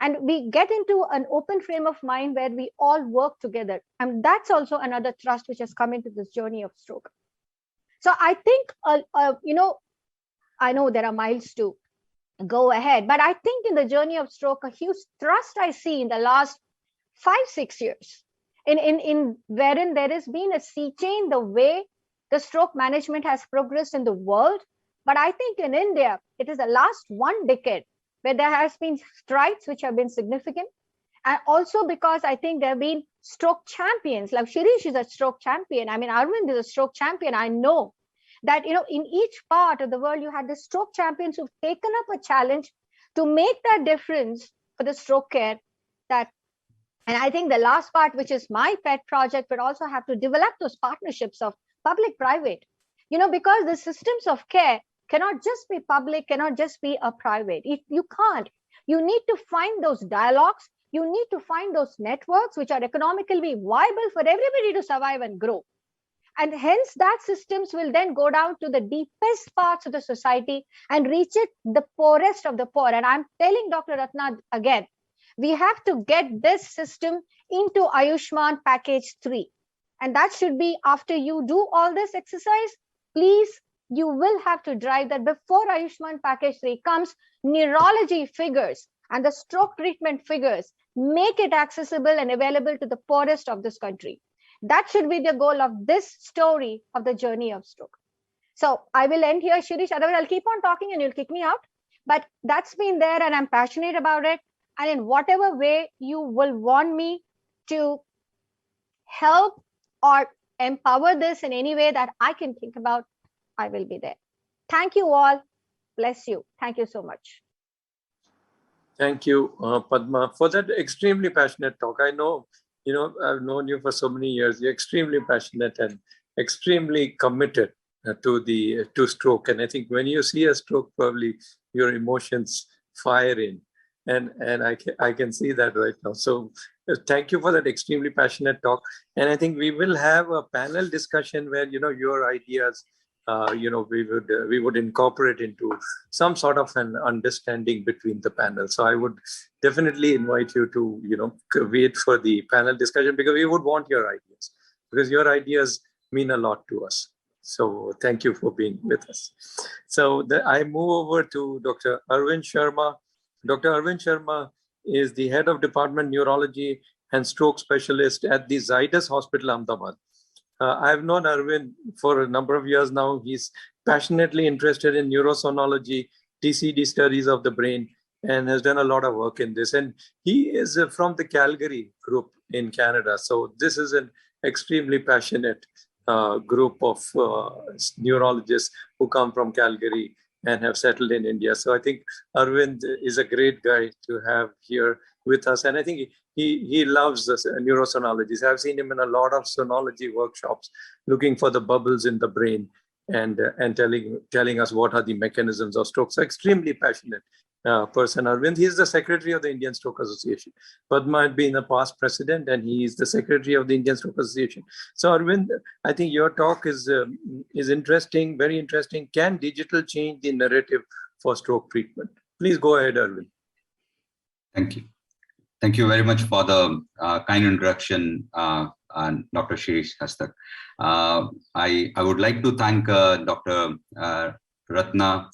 And we get into an open frame of mind where we all work together. And that's also another thrust which has come into this journey of stroke. So I think, I know there are miles to go ahead, but I think in the journey of stroke, a huge thrust I see in the last 5-6 years, in wherein there has been a sea change, the way the stroke management has progressed in the world. But I think in India, it is the last 1 decade where there has been strides which have been significant. And also because I think there have been stroke champions, like Shirish is a stroke champion. Arvind is a stroke champion. I know that, in each part of the world, you had the stroke champions who've taken up a challenge to make that difference for the stroke care. And I think the last part, which is my pet project, would also have to develop those partnerships of public-private, because the systems of care cannot just be public, cannot just be a private. You can't. You need to find those dialogues. You need to find those networks which are economically viable for everybody to survive and grow. And hence that systems will then go down to the deepest parts of the society and reach the poorest of the poor. And I'm telling Dr. Ratna again, we have to get this system into Ayushman package 3. And that should be after you do all this exercise, please, you will have to drive that before Ayushman package 3 comes, neurology figures and the stroke treatment figures make it accessible and available to the poorest of this country. That should be the goal of this story of the journey of stroke. So I will end here, Shirish. Otherwise, I'll keep on talking and you'll kick me out. But that's been there and I'm passionate about it. And in whatever way you will want me to help or empower this in any way that I can think about, I will be there. Thank you all. Bless you. Thank you so much. Thank you, Padma, for that extremely passionate talk. I know, I've known you for so many years. You're extremely passionate and extremely committed to stroke. And I think when you see a stroke, probably your emotions fire in. And I can see that right now. So thank you for that extremely passionate talk. And I think we will have a panel discussion where, your ideas, we would incorporate into some sort of an understanding between the panel. So I would definitely invite you to, wait for the panel discussion, because we would want your ideas, because your ideas mean a lot to us. So thank you for being with us. So I move over to Dr. Arvind Sharma. Dr. Arvind Sharma is the head of Department Neurology and Stroke Specialist at the Zydus Hospital, Ahmedabad. I've known Arvind for a number of years now. He's passionately interested in neurosonology, TCD studies of the brain, and has done a lot of work in this. And he is from the Calgary group in Canada. So this is an extremely passionate group of neurologists who come from Calgary and have settled in India. So I think Arvind is a great guy to have here with us. And I think he loves neurosonology. I've seen him in a lot of sonology workshops, looking for the bubbles in the brain and telling us what are the mechanisms of stroke. So extremely passionate person, Arvind. He is the secretary of the Indian Stroke Association. Padma had been a past president, and he is the secretary of the Indian Stroke Association. So Arvind, I think your talk is interesting, very interesting. Can digital change the narrative for stroke treatment? Please go ahead, Arvind. Thank you. Thank you very much for the kind introduction, Dr. Shirish Hastak. I would like to thank Dr. Ratna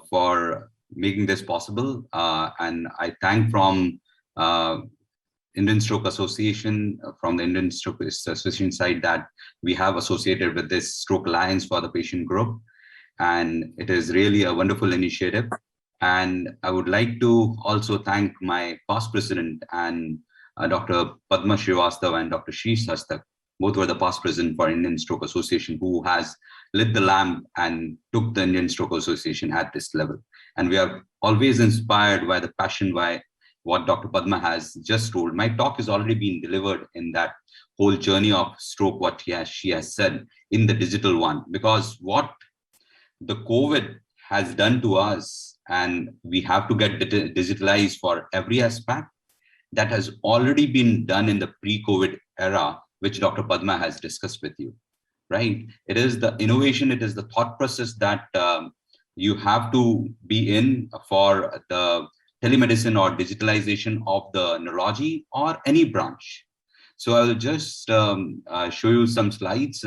for making this possible, and I thank from Indian Stroke Association, from the Indian Stroke Association side, that we have associated with this Stroke Alliance for the patient group, and it is really a wonderful initiative. And I would like to also thank my past president and Dr. Padma Srivastava and Dr. Shirish Hastak. Both were the past president for Indian Stroke Association, who has lit the lamp and took the Indian Stroke Association at this level. And we are always inspired by the passion, by what Dr. Padma has just told. My talk has already been delivered in that whole journey of stroke, what she has said in the digital one, because what the COVID has done to us, and we have to get digitalized for every aspect, that has already been done in the pre-COVID era, which Dr. Padma has discussed with you, right? It is the innovation, it is the thought process that you have to be in for the telemedicine or digitalization of the neurology or any branch. So I will just show you some slides,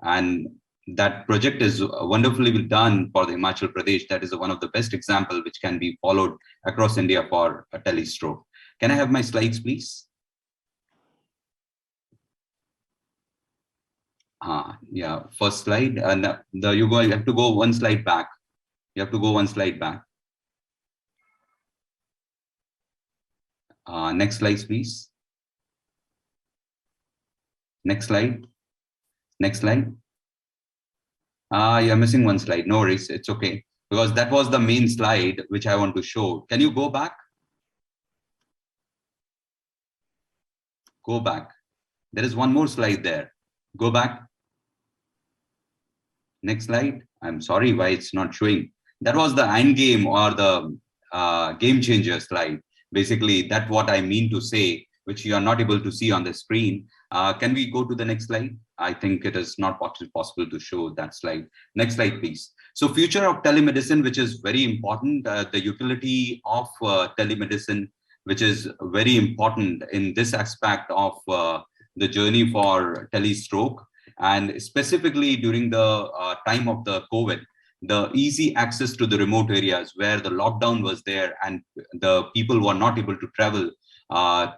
and that project is wonderfully done for the Himachal Pradesh. That is one of the best examples which can be followed across India for a telestroke. Can I have my slides, please? Yeah, first slide. And you have to go one slide back. You have to go one slide back. Next slide, please. Next slide. Next slide. You're missing one slide. No worries. It's okay. Because that was the main slide which I want to show. Can you go back? Go back. There is one more slide there. Go back. Next slide. I'm sorry why it's not showing. That was the end game or the game changer slide. Basically, that's what I mean to say, which you are not able to see on the screen. Can we go to the next slide? I think it is not possible to show that slide. Next slide, please. So future of telemedicine, which is very important, the utility of telemedicine, which is very important in this aspect of the journey for telestroke. And specifically during the time of the COVID, the easy access to the remote areas where the lockdown was there and the people were not able to travel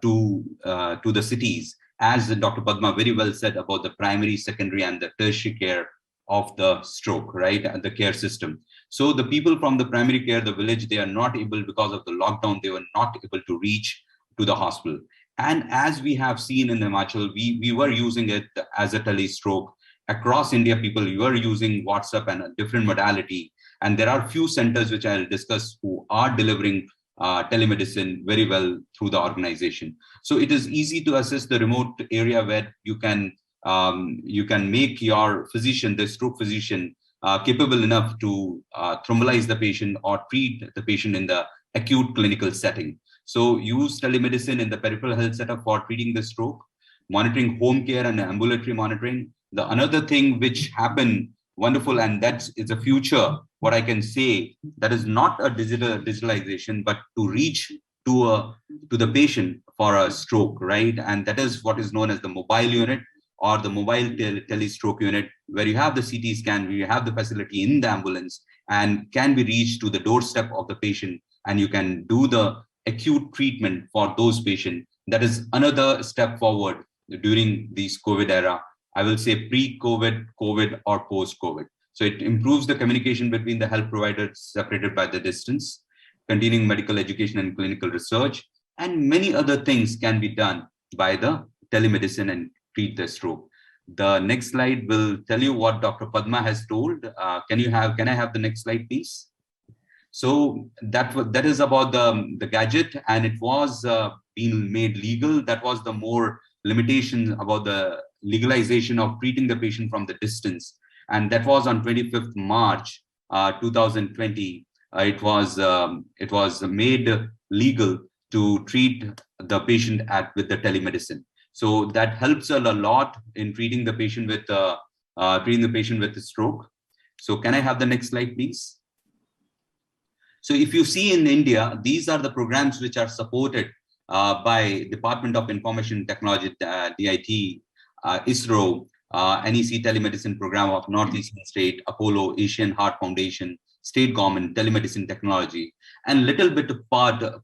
to the cities, as Dr. Padma very well said about the primary, secondary, and the tertiary care of the stroke, right, and the care system. So the people from the primary care, the village, they are not able, because of the lockdown, they were not able to reach to the hospital. And as we have seen in Himachal, we were using it as a telestroke. Across India, people were using WhatsApp and a different modality. And there are few centers which I'll discuss who are delivering telemedicine very well through the organization. So it is easy to assess the remote area where you can make your physician, the stroke physician, capable enough to thrombolize the patient or treat the patient in the acute clinical setting. So use telemedicine in the peripheral health setup for treating the stroke, monitoring home care and ambulatory monitoring. The another thing which happened wonderful, and that is a future, what I can say, that is not a digitalization, but to reach to the patient for a stroke, right? And that is what is known as the mobile unit or the mobile telestroke unit, where you have the CT scan, where you have the facility in the ambulance and can be reached to the doorstep of the patient, and you can do the acute treatment for those patients. That is another step forward during this COVID era. I will say pre-COVID, COVID, or post-COVID. So it improves the communication between the health providers separated by the distance, continuing medical education and clinical research, and many other things can be done by the telemedicine and treat the stroke. The next slide will tell you what Dr. Padma has told. Can I have the next slide, please? So that is about the gadget, and it was being made legal. That was the more limitation about the legalization of treating the patient from the distance. And that was on 25th March 2020. It was made legal to treat the patient with the telemedicine. So that helps a lot in treating the patient with the stroke. So can I have the next slide, please? So if you see in India, these are the programs which are supported by Department of Information Technology, DIT, ISRO, NEC Telemedicine Program of Northeastern State, Apollo, Asian Heart Foundation, state government, telemedicine technology, and little bit of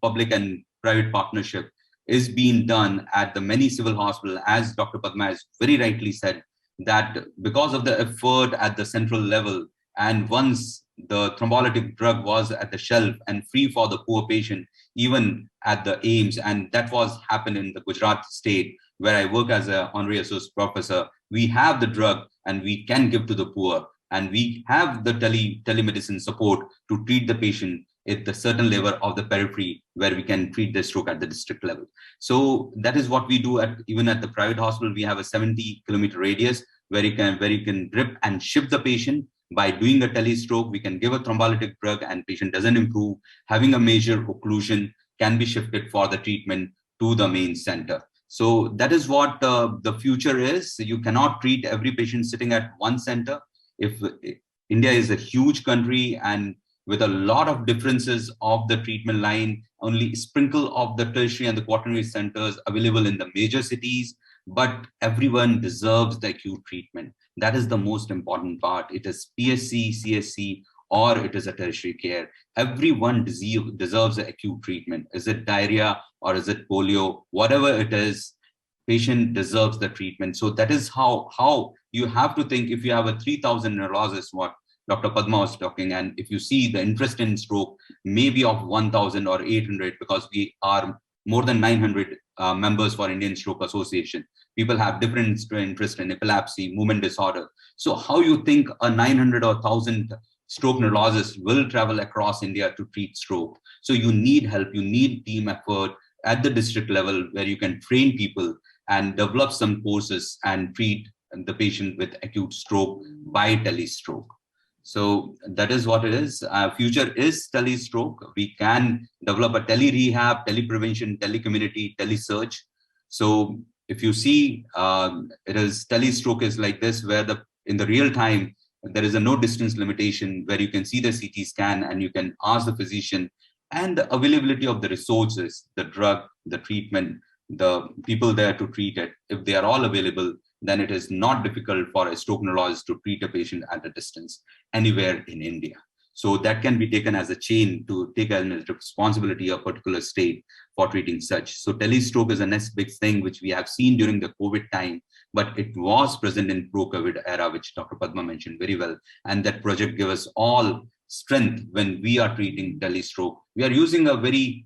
public and private partnership is being done at the many civil hospitals, as Dr. Padma has very rightly said, that because of the effort at the central level, and once the thrombolytic drug was at the shelf and free for the poor patient, even at the AIIMS, and that was happened in the Gujarat state, where I work as an honorary associate professor. We have the drug and we can give to the poor, and we have the telemedicine support to treat the patient at the certain level of the periphery, where we can treat the stroke at the district level. So that is what we do even at the private hospital. We have a 70-kilometer radius where you can drip and ship the patient. By doing a telestroke, we can give a thrombolytic drug and patient doesn't improve. Having a major occlusion can be shifted for the treatment to the main center. So that is what the future is. You cannot treat every patient sitting at one center. If India is a huge country and with a lot of differences of the treatment line, only sprinkle of the tertiary and the quaternary centers available in the major cities, but everyone deserves the acute treatment. That is the most important part. It is PSC, CSC, or it is a tertiary care. Everyone deserves the acute treatment. Is it diarrhea or is it polio? Whatever it is, patient deserves the treatment. So that is how you have to think. If you have a 3,000 neurologists, what Dr. Padma was talking, and if you see the interest in stroke, maybe of 1,000 or 800, because we are more than 900 members for Indian Stroke Association. People have different interest in epilepsy, movement disorder. So how you think a 900 or 1,000 stroke neurologists will travel across India to treat stroke? So you need help, you need team effort at the district level, where you can train people and develop some courses and treat the patient with acute stroke by telestroke. So that is what it is. Future is telestroke. We can develop a tele-rehab, tele-prevention, tele-community, tele-search. So if you see, it is telestroke is like this, where in the real time, there is a no distance limitation, where you can see the CT scan and you can ask the physician, and the availability of the resources, the drug, the treatment, the people there to treat it. If they are all available, then it is not difficult for a stroke neurologist to treat a patient at a distance anywhere in India. So that can be taken as a chain to take as a responsibility of a particular state for treating such. So telestroke is a next big thing which we have seen during the COVID time, but it was present in pro-COVID era, which Dr. Padma mentioned very well. And that project gave us all strength when we are treating telestroke. We are using a very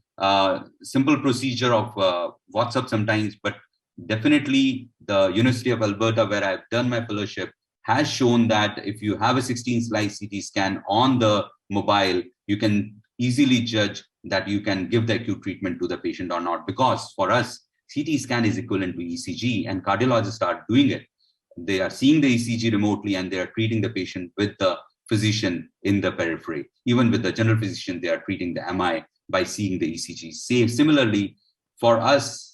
simple procedure of WhatsApp sometimes, but definitely the University of Alberta, where I've done my fellowship, has shown that if you have a 16-slice CT scan on the mobile, you can easily judge that you can give the acute treatment to the patient or not. Because for us, CT scan is equivalent to ECG, and cardiologists are doing it. They are seeing the ECG remotely, and they are treating the patient with the physician in the periphery. Even with the general physician, they are treating the MI by seeing the ECG. Similarly, for us,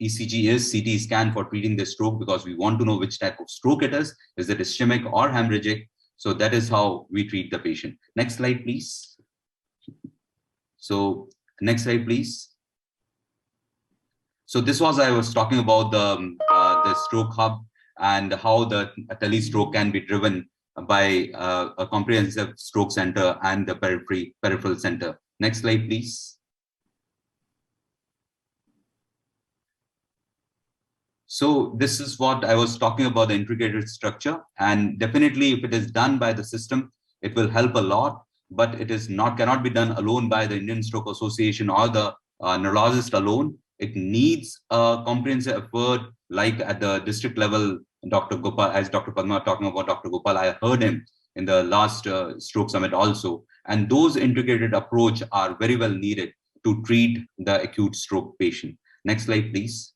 ECG is CT scan for treating the stroke, because we want to know which type of stroke it is it ischemic or hemorrhagic? So that is how we treat the patient. Next slide, please. So next slide, please. So this was, I was talking about the stroke hub and how the telestroke can be driven by a comprehensive stroke center and the peripheral center. Next slide, please. So this is what I was talking about, the integrated structure. And definitely if it is done by the system, it will help a lot, but it is cannot be done alone by the Indian Stroke Association or the neurologist alone. It needs a comprehensive effort, like at the district level. Dr. Gopal, as Dr. Padma talking about Dr. Gopal, I heard him in the last stroke summit also. And those integrated approach are very well needed to treat the acute stroke patient. Next slide, please.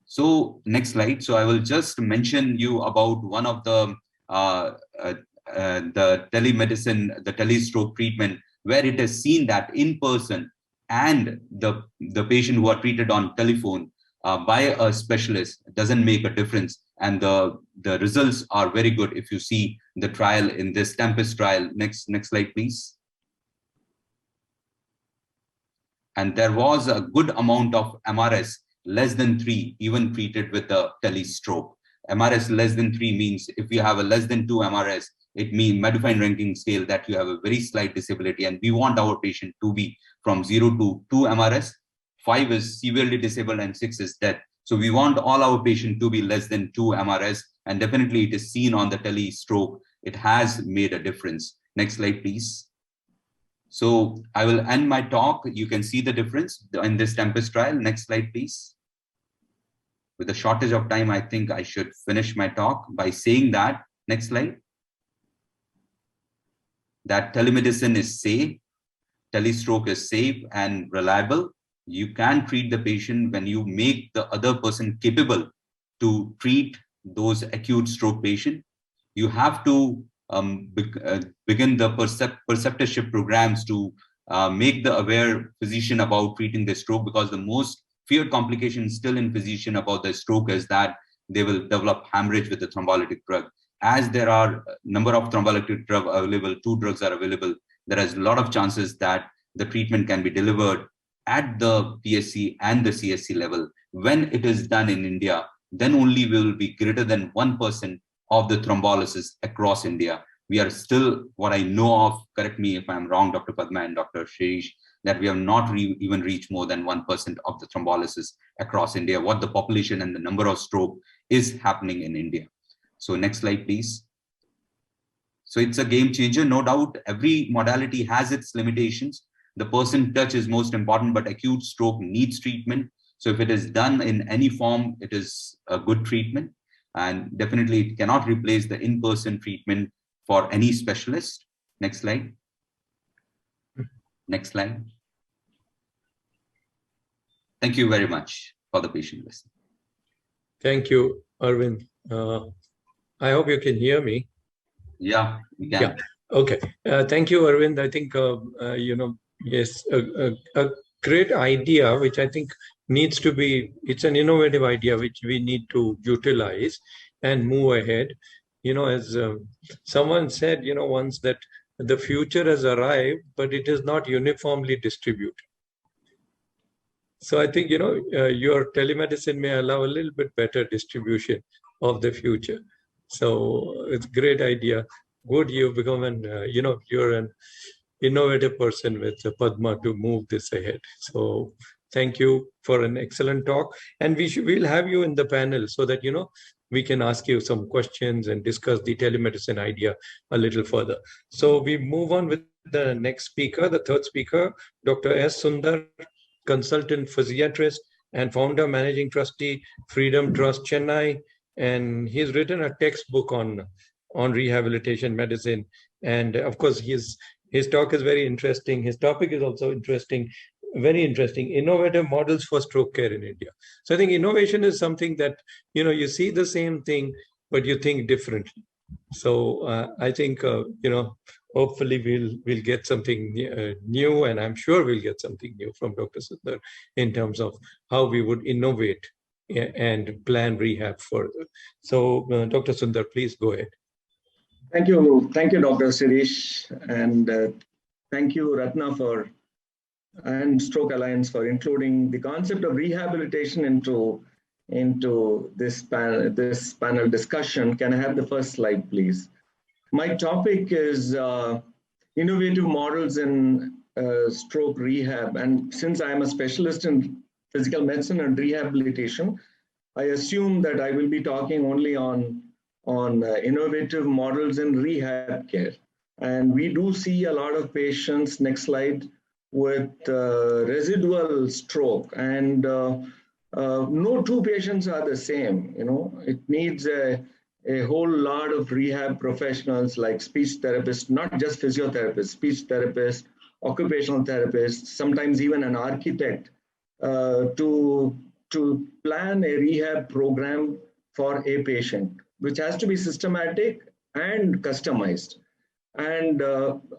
So next slide. So I will just mention you about one of the telemedicine, the telestroke treatment, where it is seen that in person and the patient who are treated on telephone by a specialist doesn't make a difference. And the results are very good if you see the trial in this Tempest trial. Next slide, please. And there was a good amount of MRS less than 3 even treated with the telestroke. MRS less than 3 means if you have a less than 2 MRS, it means Medifine ranking scale that you have a very slight disability, and we want our patient to be from 0 to 2 MRS. 5 is severely disabled and 6 is death. So we want all our patients to be less than 2 MRS, and definitely it is seen on the telestroke. It has made a difference. Next slide, please. So I will end my talk. You can see the difference in this Tempest trial. Next slide, please. With the shortage of time, I think I should finish my talk by saying that, next slide, that telemedicine is safe, telestroke is safe and reliable. You can treat the patient when you make the other person capable to treat those acute stroke patient. You have to begin the preceptorship programs to make the aware physician about treating the stroke, because the most feared complication still in physician about the stroke is that they will develop hemorrhage with the thrombolytic drug. As there are a number of thrombolytic drugs available, 2 drugs are available, there is a lot of chances that the treatment can be delivered at the PSC and the CSC level. When it is done in India, then only will be greater than 1% of the thrombolysis across India. We are still, what I know of, correct me if I'm wrong, Dr. Padma and Dr. Shirish, that we have not even reached more than 1% of the thrombolysis across India, what the population and the number of stroke is happening in India. So next slide, please. So it's a game changer, no doubt. Every modality has its limitations. The person touch is most important, but acute stroke needs treatment. So if it is done in any form, it is a good treatment. And definitely it cannot replace the in-person treatment for any specialist. Next slide. Next slide. Thank you very much for the patient listening. Thank you, Arvind. I hope you can hear me. Yeah, we can. Yeah. Okay. Thank you, Arvind. I think, yes, a great idea, which I think needs to be, it's an innovative idea, which we need to utilize and move ahead. As someone said, once, that the future has arrived, but it is not uniformly distributed. So I think, your telemedicine may allow a little bit better distribution of the future. So it's a great idea. Good, you've become you're an innovative person with Padma to move this ahead. So thank you for an excellent talk. And we'll have you in the panel so that, we can ask you some questions and discuss the telemedicine idea a little further. So we move on with the next speaker, the third speaker, Dr. S. Sundar, consultant physiatrist and founder managing trustee, Freedom Trust Chennai. And he's written a textbook on rehabilitation medicine. And of course, his talk is very interesting. His topic is also interesting, very interesting, innovative models for stroke care in India. So I think innovation is something that, you see the same thing, but you think differently. So I think, hopefully we'll get something new, and I'm sure we'll get something new from Dr. Sundar in terms of how we would innovate and plan rehab further. So Dr. Sundar, please go ahead. Thank you, Dr. Shirish, and thank you, Ratna, and Stroke Alliance for including the concept of rehabilitation into this panel discussion. Can I have the first slide, please? My topic is innovative models in stroke rehab, and since I am a specialist in physical medicine and rehabilitation, I assume that I will be talking only on innovative models in rehab care. And we do see a lot of patients, next slide, with residual stroke, and no two patients are the same. It needs a whole lot of rehab professionals like speech therapists, not just physiotherapists, speech therapists, occupational therapists, sometimes even an architect, to plan a rehab program for a patient, which has to be systematic and customized. And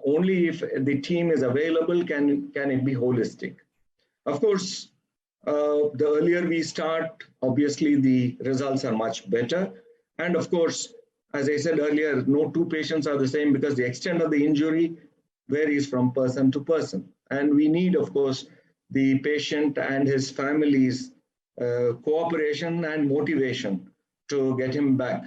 only if the team is available can it be holistic. Of course, the earlier we start, obviously the results are much better. And of course, as I said earlier, no two patients are the same because the extent of the injury varies from person to person. And we need, of course, the patient and his family's cooperation and motivation to get him back.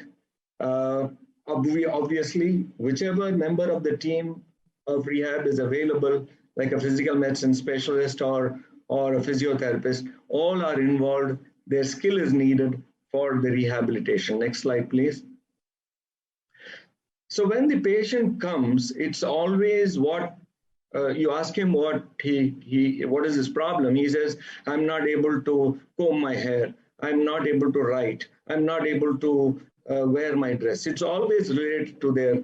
Obviously, whichever member of the team of rehab is available, like a physical medicine specialist or a physiotherapist, all are involved. Their skill is needed for the rehabilitation. Next slide, please. So when the patient comes, it's always what you ask him what is his problem. He says, I'm not able to comb my hair. I'm not able to write. I'm not able to wear my dress. It's always related to their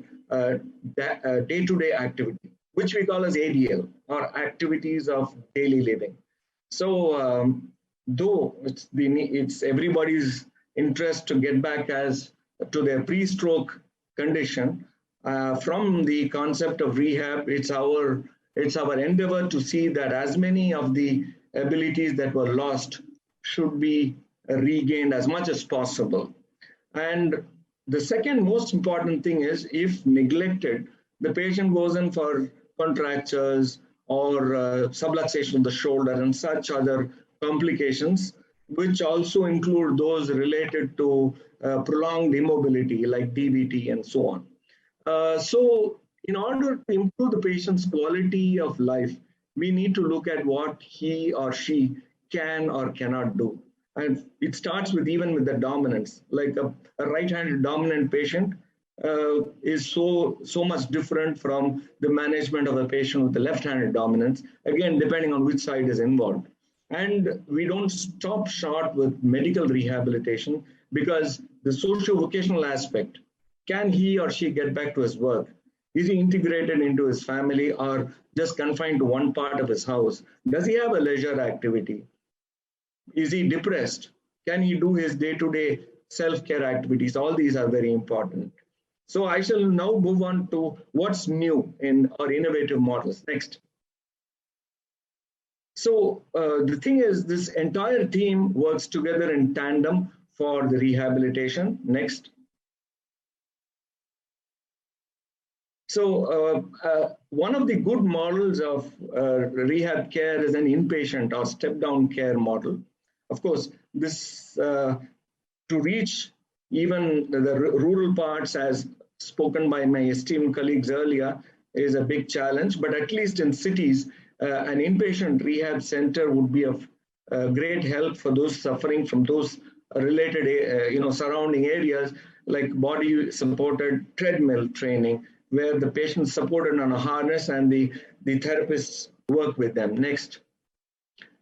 day-to-day activity, which we call as ADL, or activities of daily living. So though it's everybody's interest to get back to their pre-stroke condition, from the concept of rehab, it's our endeavor to see that as many of the abilities that were lost should be regained as much as possible. And the second most important thing is, if neglected, the patient goes in for contractures or subluxation of the shoulder and such other complications, which also include those related to prolonged immobility like DVT and so on. So in order to improve the patient's quality of life, we need to look at what he or she can or cannot do. And it starts with even with the dominance. Like a right-handed dominant patient is so much different from the management of a patient with the left-handed dominance, again, depending on which side is involved. And we don't stop short with medical rehabilitation because the socio-vocational aspect, can he or she get back to his work? Is he integrated into his family or just confined to one part of his house? Does he have a leisure activity? Is he depressed? Can he do his day-to-day self-care activities? All these are very important. So I shall now move on to what's new in our innovative models. Next. So the thing is, this entire team works together in tandem for the rehabilitation. Next. So one of the good models of rehab care is an inpatient or step-down care model. Of course, this to reach even the rural parts, as spoken by my esteemed colleagues earlier, is a big challenge. But at least in cities, an inpatient rehab center would be of great help for those suffering from those related, surrounding areas, like body-supported treadmill training, where the patient is supported on a harness and the therapists work with them. Next.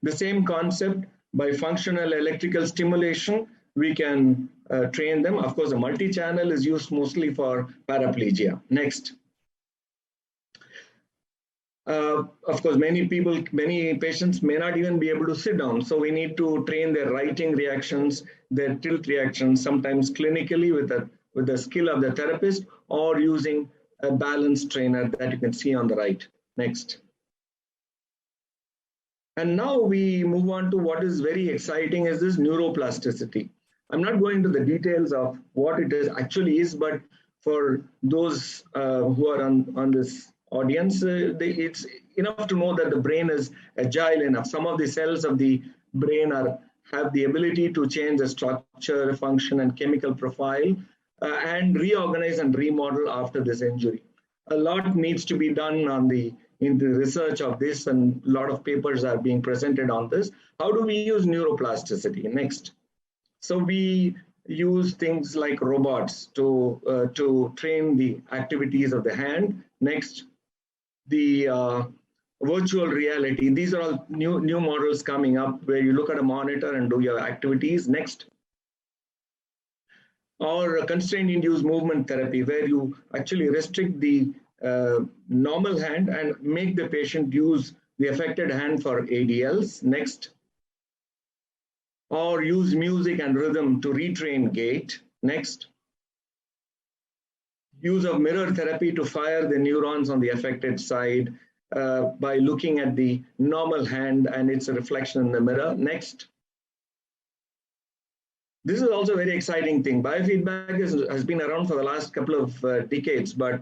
The same concept, by functional electrical stimulation, we can train them. Of course, a multi-channel is used mostly for paraplegia. Next. Of course, many patients may not even be able to sit down. So we need to train their writing reactions, their tilt reactions, sometimes clinically with the skill of the therapist, or using a balance trainer that you can see on the right. Next. And now we move on to what is very exciting, is this neuroplasticity. I'm not going into the details of what it actually is, but for those who are on this audience, it's enough to know that the brain is agile enough. Some of the cells of the brain have the ability to change the structure, function, and chemical profile, and reorganize and remodel after this injury. A lot needs to be done in the research of this, and a lot of papers are being presented on this. How do we use neuroplasticity? Next. So we use things like robots to train the activities of the hand. Next. The virtual reality. These are all new models coming up, where you look at a monitor and do your activities. Next. Or constraint-induced movement therapy, where you actually restrict the normal hand and make the patient use the affected hand for ADLs. Next. Or use music and rhythm to retrain gait. Next. Use of mirror therapy to fire the neurons on the affected side by looking at the normal hand and its reflection in the mirror. Next. This is also a very exciting thing. Biofeedback has been around for the last couple of decades, but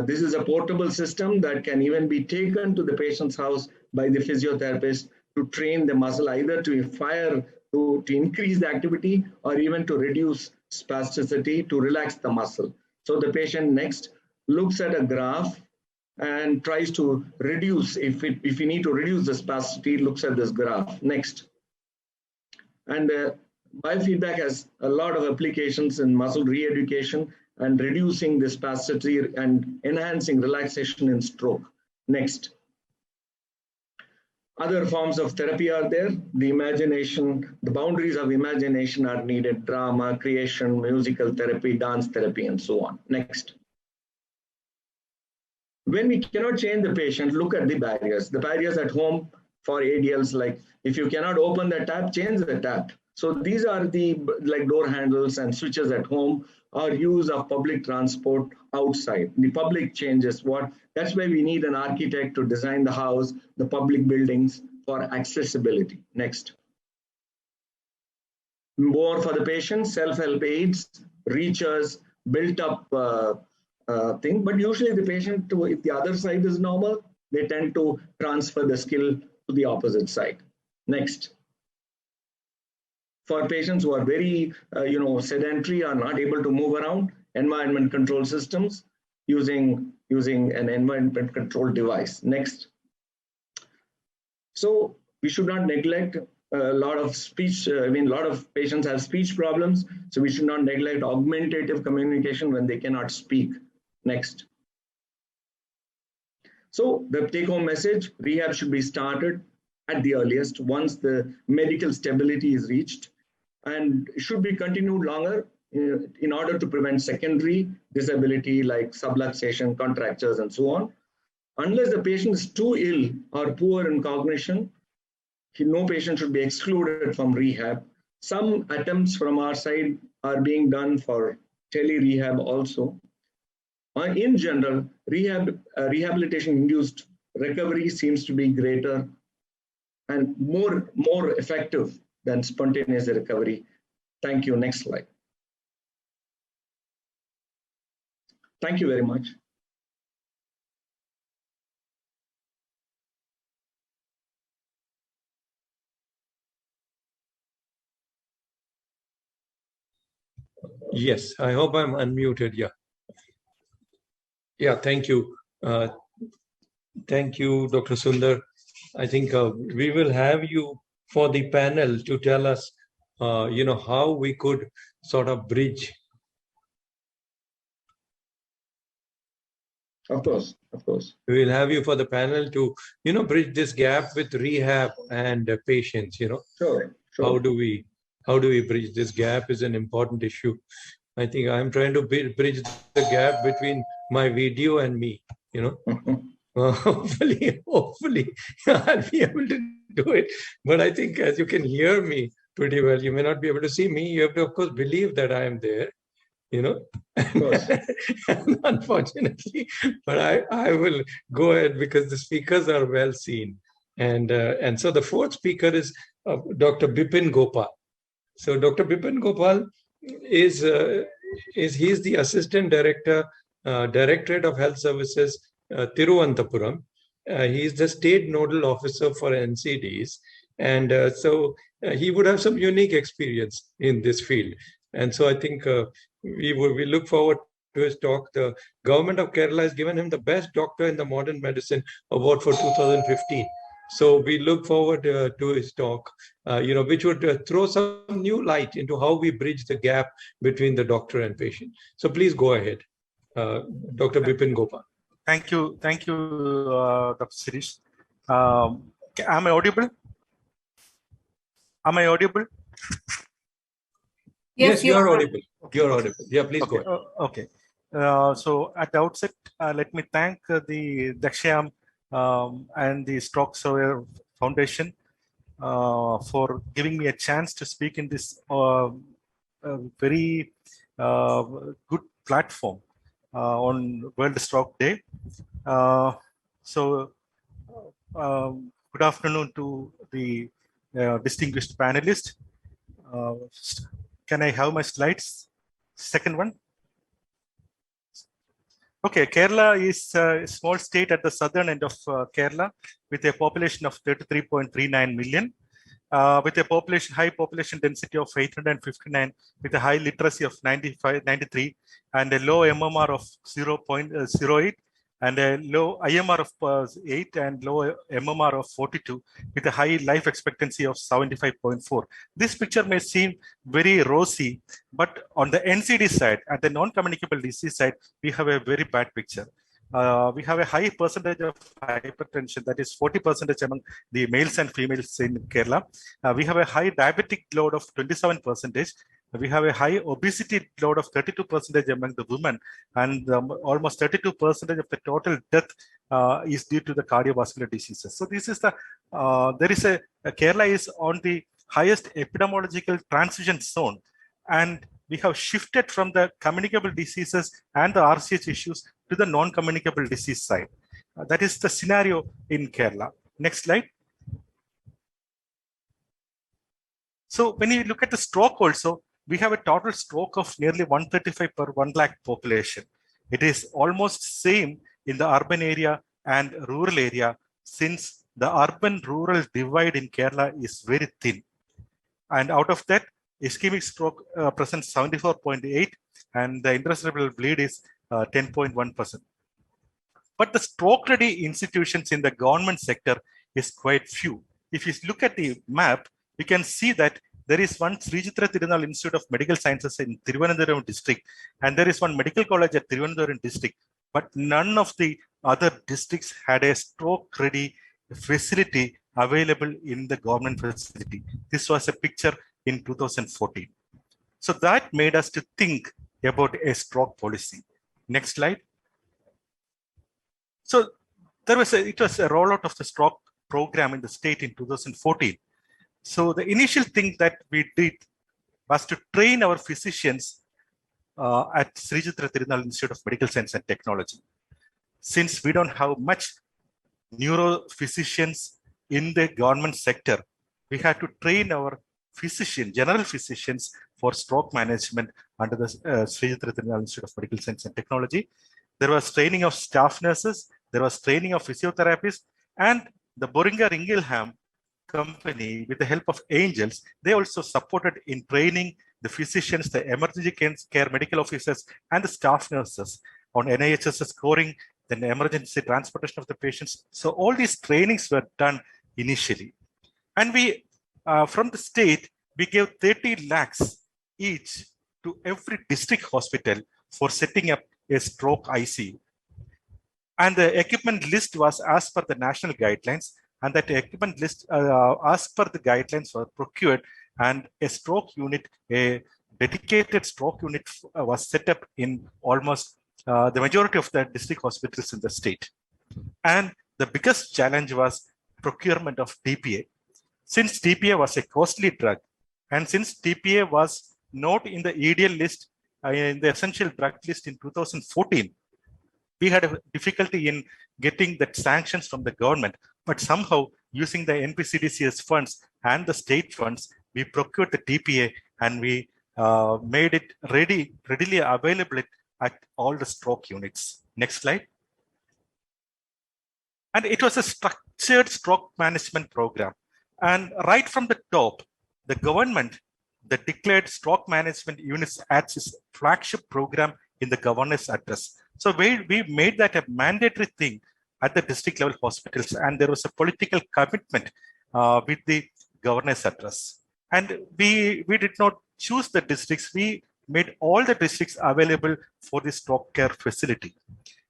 this is a portable system that can even be taken to the patient's house by the physiotherapist to train the muscle, either to fire, to increase the activity, or even to reduce spasticity, to relax the muscle. So the patient next looks at a graph and tries to reduce, if you need to reduce the spasticity, looks at this graph. Next. And biofeedback has a lot of applications in muscle re-education and reducing the spasticity and enhancing relaxation in stroke. Next. Other forms of therapy are there. The imagination, the boundaries of imagination are needed: drama, creation, musical therapy, dance therapy, and so on. Next. When we cannot change the patient, look at the barriers. The barriers at home for ADLs, like if you cannot open the tap, change the tap. So these are the door handles and switches at home, or use of public transport outside. The public changes that's why we need an architect to design the house, the public buildings, for accessibility. Next. More for the patient, self-help aids, reachers, built up thing. But usually the patient, if the other side is normal, they tend to transfer the skill to the opposite side. Next. For patients who are very, sedentary, or not able to move around, environment control systems using an environment control device. Next. So we should not neglect a lot of speech. A lot of patients have speech problems, so we should not neglect augmentative communication when they cannot speak. Next. So the take-home message: rehab should be started at the earliest, once the medical stability is reached, and should be continued longer in order to prevent secondary disability like subluxation, contractures, and so on. Unless the patient is too ill or poor in cognition, no patient should be excluded from rehab. Some attempts from our side are being done for tele-rehab also. In general, rehabilitation-induced recovery seems to be greater and more effective than spontaneous recovery. Thank you. Next slide. Thank you very much. Yes, I hope I'm unmuted. Yeah. Yeah, thank you. Thank you, Dr. Sundar. I think we will have you for the panel to tell us, how we could sort of bridge. Of course, of course. We will have you for the panel to, bridge this gap with rehab and patients. Sure. How do we bridge this gap is an important issue. I think I'm trying to bridge the gap between my video and me. Hopefully, I'll be able to do it. But I think as you can hear me pretty well, you may not be able to see me. You have to, of course, believe that I am there. Unfortunately, but I will go ahead because the speakers are well seen. And so the fourth speaker is Dr. Bipin Gopal. So Dr. Bipin Gopal is he's the Assistant Director, Directorate of Health Services, Thiruvananthapuram. He is the State Nodal Officer for NCDs. And so he would have some unique experience in this field. And so I think we look forward to his talk. The government of Kerala has given him the Best Doctor in the Modern Medicine Award for 2015. So we look forward to his talk, which would throw some new light into how we bridge the gap between the doctor and patient. So please go ahead, Dr. Bipin Gopal. Thank you, Dr. Shirish. Am I audible? Yes, you are audible. You're audible. Yeah, please go ahead. Okay. So at the outset, let me thank the Dakshayam and the Stroke Surveyor Foundation for giving me a chance to speak in this very good platform on World Stroke Day. Good afternoon to the distinguished panelists. Can I have my slides? Second one. Okay, Kerala is a small state at the southern end of Kerala with a population of 33.39 million, with a high population density of 859, with a high literacy of 93, and a low MMR of 0.08, and a low IMR of 8 and low MMR of 42, with a high life expectancy of 75.4. This picture may seem very rosy, but on the NCD side, at the non-communicable disease side, we have a very bad picture. We have a high percentage of hypertension, that is 40% among the males and females in Kerala. We have a high diabetic load of 27%. We have a high obesity load of 32% among the women, and almost 32% of the total death is due to the cardiovascular diseases. So this is the, Kerala is on the highest epidemiological transition zone, and we have shifted from the communicable diseases and the RCH issues to the non-communicable disease side. That is the scenario in Kerala. Next slide. So when you look at the stroke also, we have a total stroke of nearly 135 per 1 lakh population. It is almost same in the urban area and rural area, since the urban-rural divide in Kerala is very thin. And out of that, ischemic stroke presents 74.8, and the intracerebral bleed is 10.1%. But the stroke-ready institutions in the government sector is quite few. If you look at the map, you can see that there is one Sri Chitra Tirunal Institute of Medical Sciences in Thiruvananthapuram district, and there is one medical college at Thiruvananthapuram district, but none of the other districts had a stroke-ready facility available in the government facility. This was a picture in 2014. So that made us to think about a stroke policy. Next slide. So it was a rollout of the stroke program in the state in 2014. So the initial thing that we did was to train our physicians at Sri Chitra Tirunal Institute of Medical Science and Technology. Since we don't have much neurophysicians in the government sector, we had to train our general physicians for stroke management under the Sri Chitra Tirunal Institute of Medical Science and Technology. There was training of staff nurses, there was training of physiotherapists, and the Boehringer Ingelheim company, with the help of Angels, they also supported in training the physicians, the emergency care medical officers, and the staff nurses on NIHS scoring, then emergency transportation of the patients. So all these trainings were done initially. And we, from the state, we gave 30 lakhs each to every district hospital for setting up a stroke ICU. And the equipment list was as per the national guidelines, and that equipment list as per the guidelines were procured, and a stroke unit, a dedicated stroke unit was set up in almost the majority of the district hospitals in the state. And the biggest challenge was procurement of TPA. Since TPA was a costly drug, and since TPA was not in the EDL list, in the essential drug list in 2014, we had a difficulty in getting the sanctions from the government, but somehow using the NPCDCS funds and the state funds, we procured the TPA and we made it readily available at all the stroke units. Next slide. And it was a structured stroke management program. And right from the top, the government that declared stroke management units as its flagship program in the governor's address. So we made that a mandatory thing at the district level hospitals, and there was a political commitment with the governor's address. And we did not choose the districts, we made all the districts available for the stroke care facility.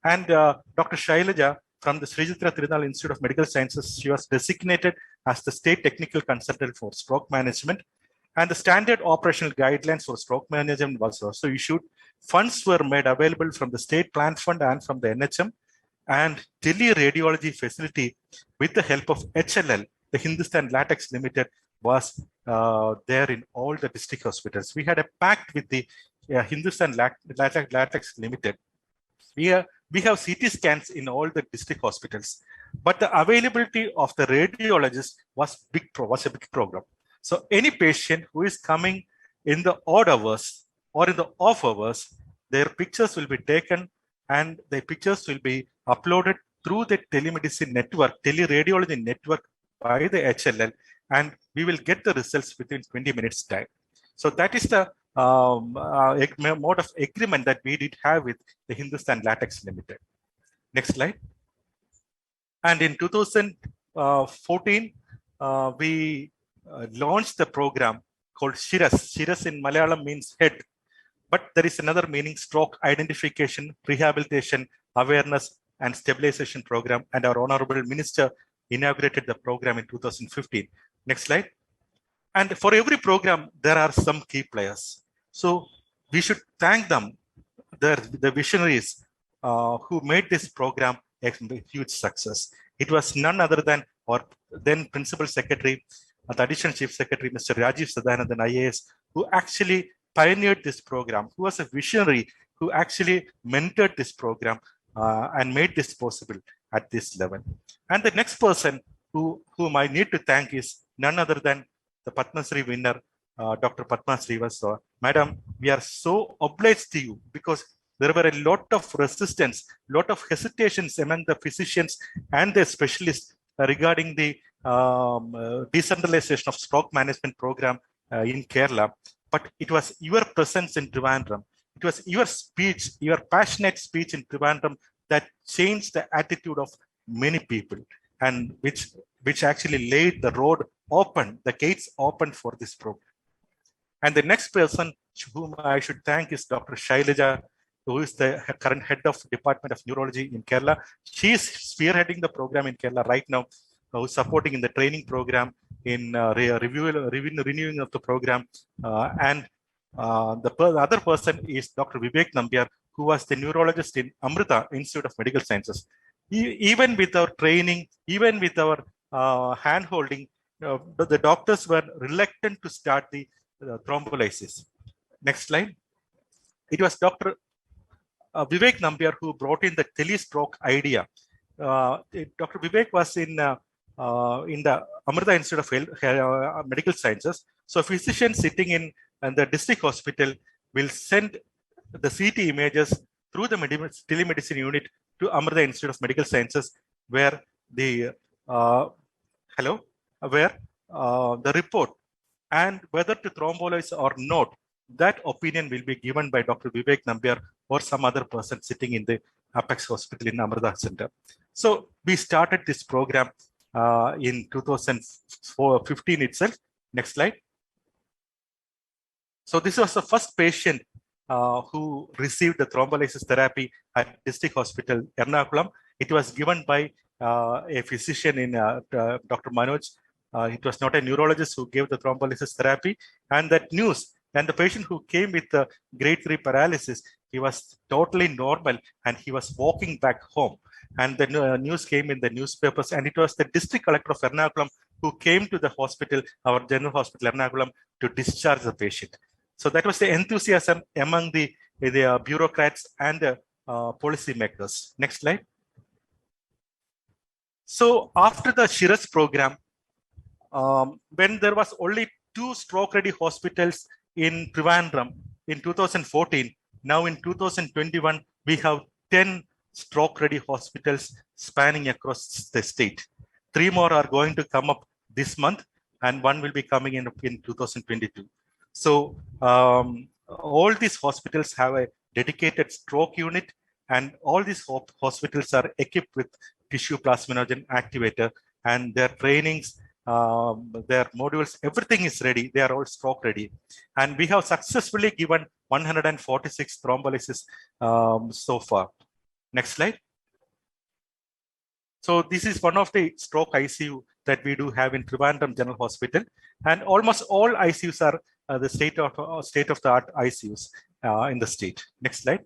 And Dr. Shailaja from the Sri Chitra Tirunal Institute of Medical Sciences, she was designated as the state technical consultant for stroke management. And the standard operational guidelines for stroke management was also issued. Funds were made available from the state plant fund and from the NHM. And teleradiology facility, with the help of HLL, the Hindustan Latex Limited, was there in all the district hospitals. We had a pact with the Hindustan Latex Limited. We have CT scans in all the district hospitals, but the availability of the radiologist was a big problem. So any patient who is coming in the odd hours or in the off hours, their pictures will be taken and the pictures will be uploaded through the telemedicine network, teleradiology network by the HLL, and we will get the results within 20 minutes time. So that is the mode of agreement that we did have with the Hindustan Latex Limited. Next slide. And in 2014, we launched the program called Shiras. Shiras in Malayalam means head, but there is another meaning: stroke identification, rehabilitation, awareness, and stabilization program. And our Honorable Minister inaugurated the program in 2015. Next slide. And for every program, there are some key players. So we should thank them, the visionaries who made this program a huge success. It was none other than our then Principal Secretary, the Additional Chief Secretary, Mr. Rajiv Sadanandan IAS, who actually pioneered this program, who was a visionary, who actually mentored this program and made this possible at this level. And the next person whom I need to thank is none other than the Padma Shri winner, Dr. Padma Srivastava. Madam, we are so obliged to you because there were a lot of resistance, lot of hesitations among the physicians and the specialists regarding the decentralization of stroke management program in Kerala. But it was your presence in Trivandrum, it was your speech, your passionate speech in Trivandrum that changed the attitude of many people, and which actually laid the road open, the gates open for this program. And the next person whom I should thank is Dr. Shailaja, who is the current head of Department of Neurology in Kerala. She is spearheading the program in Kerala right now, who is supporting in the training program, in renewing of the program. And the other person is Dr. Vivek Nambiar, who was the neurologist in Amrita Institute of Medical Sciences. Even with our training, even with our hand-holding, the doctors were reluctant to start the thrombolysis. Next slide. It was Dr. Vivek Nambiar who brought in the telestroke idea. Dr. Vivek was in the Amrita Institute of Medical Sciences. So physicians sitting in the district hospital will send the CT images through the telemedicine unit to Amrita Institute of Medical Sciences, where the report and whether to thrombolyze or not that opinion will be given by Dr. Vivek Nambiar or some other person sitting in the Apex Hospital in Amrita Center. So we started this program in 2015 itself. Next slide. So this was the first patient who received the thrombolysis therapy at District Hospital, Ernakulam. It was given by a physician in Dr. Manoj. It was not a neurologist who gave the thrombolysis therapy. And that news, and the patient who came with the grade 3 paralysis, he was totally normal and he was walking back home. And the news came in the newspapers, and it was the district collector of Ernakulam who came to the hospital, our general hospital Ernakulam, to discharge the patient. So that was the enthusiasm among the bureaucrats and the policy makers. Next slide. So after the Shiras program, when there was only 2 stroke-ready hospitals in Trivandrum in 2014, now in 2021, we have 10 stroke-ready hospitals spanning across the state. 3 more are going to come up this month, and 1 will be coming in 2022. So all these hospitals have a dedicated stroke unit, and all these hospitals are equipped with tissue plasminogen activator, and their trainings, their modules, everything is ready. They are all stroke ready. And we have successfully given 146 thrombolysis so far. Next slide. So this is one of the stroke ICU that we do have in Trivandrum General Hospital, and almost all ICUs are the state-of-the-art ICUs in the state. Next slide.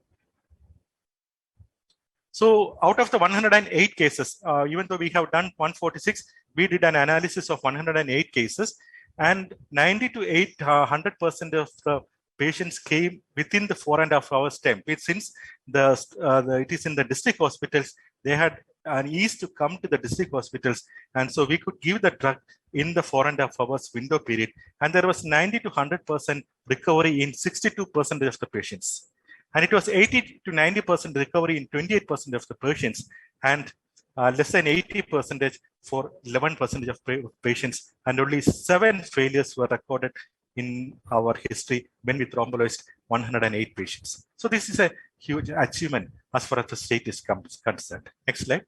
So out of the 108 cases, even though we have done 146, we did an analysis of 108 cases, and 90 to 100% of the patients came within the 4.5 hours time. Since it is in the district hospitals, they had an ease to come to the district hospitals, and so we could give the drug in the 4.5 hours window period, and there was 90 to 100% recovery in 62% of the patients, and it was 80 to 90% recovery in 28% of the patients, and less than 80% for 11% of patients, and only 7 failures were recorded in our history when we thrombolyzed 108 patients. So this is a huge achievement as far as the state is concerned. Next slide.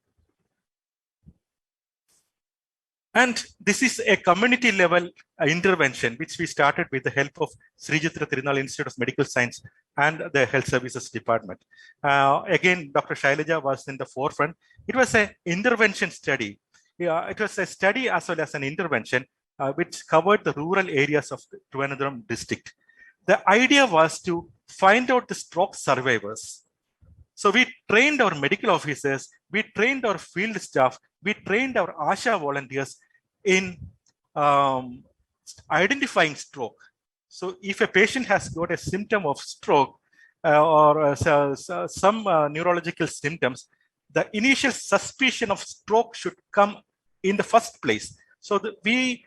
And this is a community level intervention, which we started with the help of Sri Chitra Tirunal Institute of Medical Science and the Health Services Department. Again, Dr. Shailaja was in the forefront. It was an intervention study. It was a study as well as an intervention which covered the rural areas of Trivandrum district. The idea was to find out the stroke survivors. So we trained our medical officers, we trained our field staff, we trained our ASHA volunteers in identifying stroke. So if a patient has got a symptom of stroke or some neurological symptoms, the initial suspicion of stroke should come in the first place. So we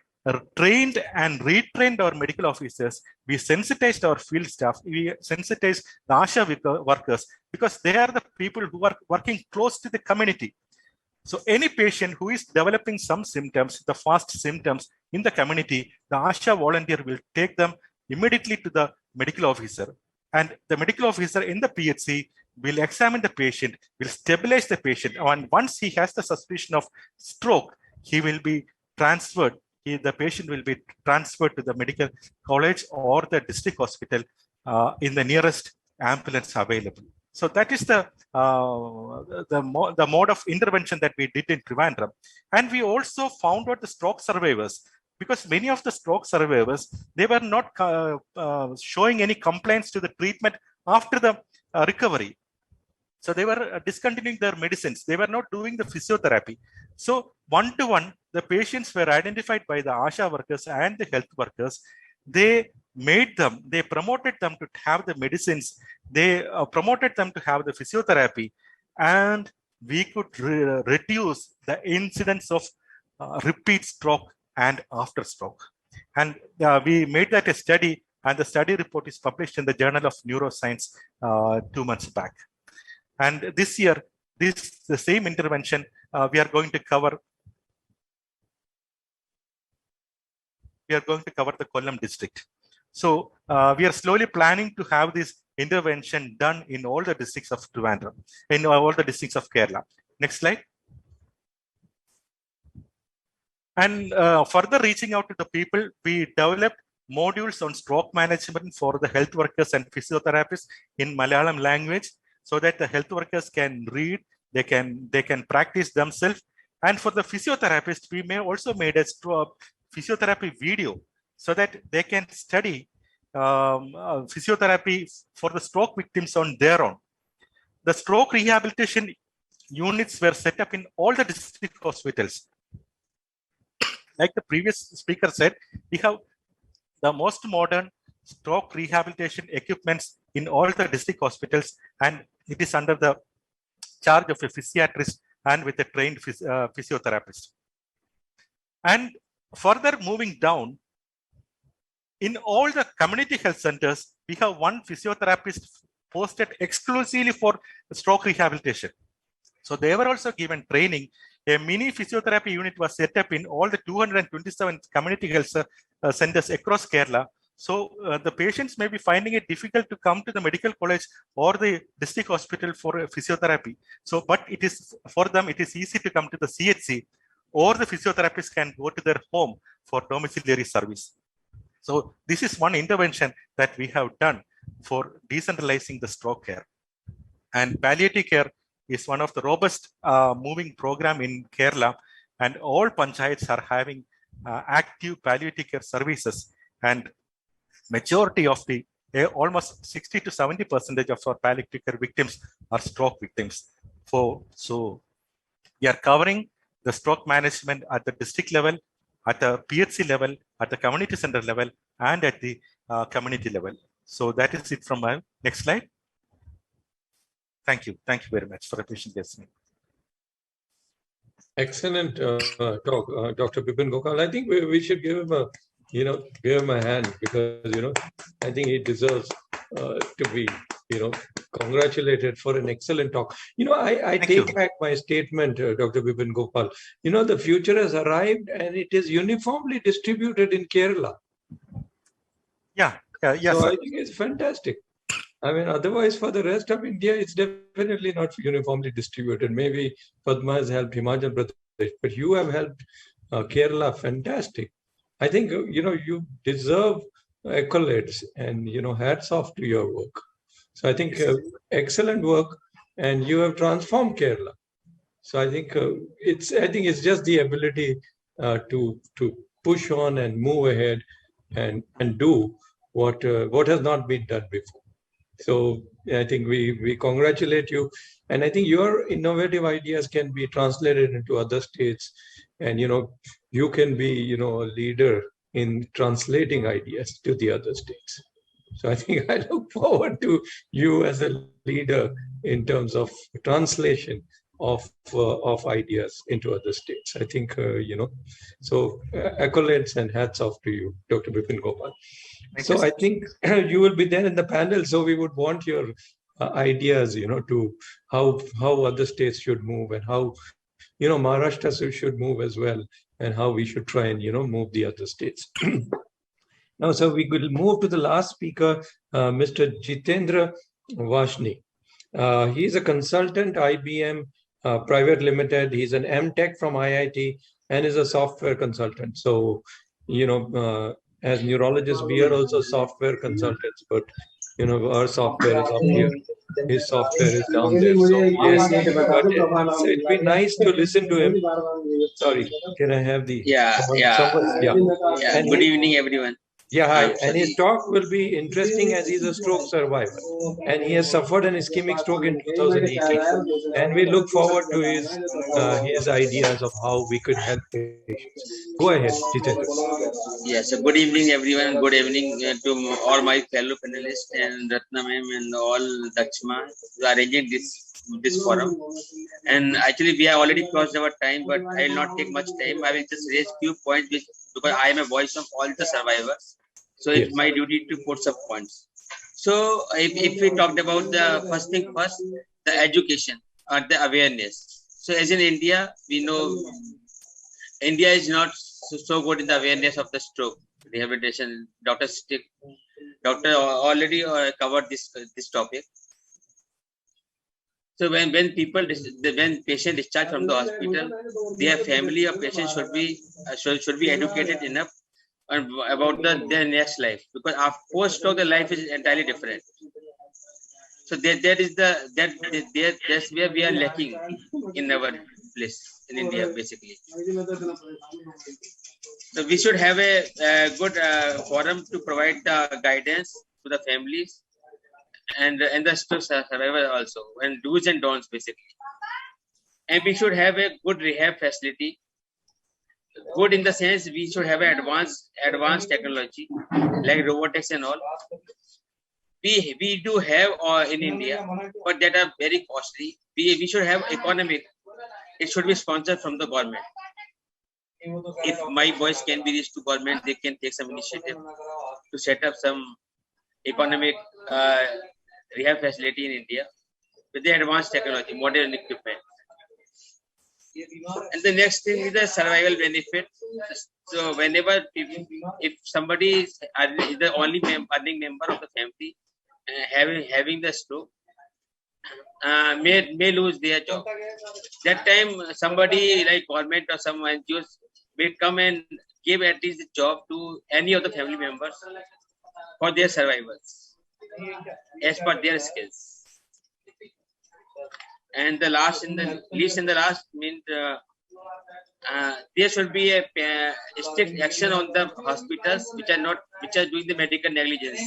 trained and retrained our medical officers, we sensitized our field staff, we sensitized the ASHA workers, because they are the people who are working close to the community. So any patient who is developing some symptoms, the fast symptoms in the community, the ASHA volunteer will take them immediately to the medical officer. And the medical officer in the PHC will examine the patient, will stabilize the patient. And once he has the suspicion of stroke, he will be transferred. The patient will be transferred to the medical college or the district hospital in the nearest ambulance available. So that is the mode of intervention that we did in Trivandrum. And we also found out the stroke survivors, because many of the stroke survivors, they were not showing any complaints to the treatment after the recovery. So they were discontinuing their medicines. They were not doing the physiotherapy. So one-to-one, the patients were identified by the ASHA workers and the health workers. They promoted them to have the medicines. They promoted them to have the physiotherapy, and we could reduce the incidence of repeat stroke and after stroke. And we made that a study, and the study report is published in the Journal of Neuroscience 2 months back. And this year, the same intervention we are going to cover. We are going to cover the Kollam district. So we are slowly planning to have this intervention done in all the districts of Trivandrum, in all the districts of Kerala. Next slide. And further reaching out to the people, we developed modules on stroke management for the health workers and physiotherapists in Malayalam language, so that the health workers can read, they can practice themselves. And for the physiotherapists, we may also made a physiotherapy video so that they can study physiotherapy for the stroke victims on their own. The stroke rehabilitation units were set up in all the district hospitals. Like the previous speaker said, we have the most modern stroke rehabilitation equipments in all the district hospitals, and it is under the charge of a physiatrist and with a trained physiotherapist. And further moving down, in all the community health centers, we have one physiotherapist posted exclusively for stroke rehabilitation. So they were also given training. A mini physiotherapy unit was set up in all the 227 community health centers across Kerala. So the patients may be finding it difficult to come to the medical college or the district hospital for physiotherapy. So, but it is for them, it is easy to come to the CHC, or the physiotherapist can go to their home for domiciliary service. So this is one intervention that we have done for decentralizing the stroke care. And palliative care is one of the robust moving program in Kerala, and all panchayats are having active palliative care services, and majority of the almost 60 to 70% of our palliative care victims are stroke victims. So we are covering the stroke management at the district level, at the PHC level, at the community center level, and at the community level. So that is it from my next slide. Thank you. Thank you very much for a patient listening. Excellent talk, Dr. Bipin Gokal. I think we should give him a, give him a hand, because, I think he deserves to be, congratulated for an excellent talk. I take back my statement, Dr. Bipin Gokal. The future has arrived and it is uniformly distributed in Kerala. Yeah. Yes. So I think it's fantastic. I mean, otherwise for the rest of India, it's definitely not uniformly distributed. Maybe Padma has helped Himachal Pradesh, but you have helped Kerala. Fantastic. I think, you deserve accolades, and, hats off to your work. So I think excellent work, and you have transformed Kerala. So I think it's just the ability to push on and move ahead and do what has not been done before. So I think we congratulate you, and I think your innovative ideas can be translated into other states, and you can be a leader in translating ideas to the other states. So I think I look forward to you as a leader in terms of translation of ideas into other states. I think so accolades and hats off to you, Dr. Bipin Gopal. So I think you will be there in the panel. So we would want your ideas, to how other states should move, and how, Maharashtra should move as well, and how we should try and, move the other states. Now, so we will move to the last speaker, Mr. Jitendra Vashni. He's a consultant, IBM Private Limited. He's an MTech from IIT and is a software consultant. So, as neurologists, we are also software consultants, but our software is up here. His software is down there. So yes, but it'd be nice to listen to him. Sorry, can I have the Good evening, everyone. Yeah, hi. And his talk will be interesting, as he's a stroke survivor, and he has suffered an ischemic stroke in 2018. And we look forward to his ideas of how we could help patients. Go ahead, Jitendra. Yes, so good evening, everyone. Good evening to all my fellow panelists and Ratna ma'am and all Dakshma who are arranging this forum. And actually, we have already crossed our time, but I will not take much time. I will just raise few points because I am a voice of all the survivors. So it's my duty to put some points. So if we talked about the first thing first, the education or the awareness. So as in India, we know India is not so good in the awareness of the stroke. rehabilitation. Doctor already covered this topic. So when patient discharged from the hospital, their family or patient should be educated enough about their next life, because after post-stroke the life is entirely different. So that's where we are lacking in our place in India, basically. So we should have a good forum to provide the guidance to the families and the stroke survivors also, and do's and don'ts basically. And we should have a good rehab facility. Good in the sense we should have an advanced technology like robotics and all. We do have in India, but that are very costly. We should have economic. It should be sponsored from the government. If my boys can be reached to government, they can take some initiative to set up some economic rehab facility in India with the advanced technology, modern equipment. And the next thing is the survival benefit. So whenever if somebody is the only earning member of the family having the stroke, may lose their job. That time somebody like government or some NGOs will come and give at least a job to any of the family members for their survivors as per their skills. And the last means there should be a strict action on the hospitals which are doing the medical negligence,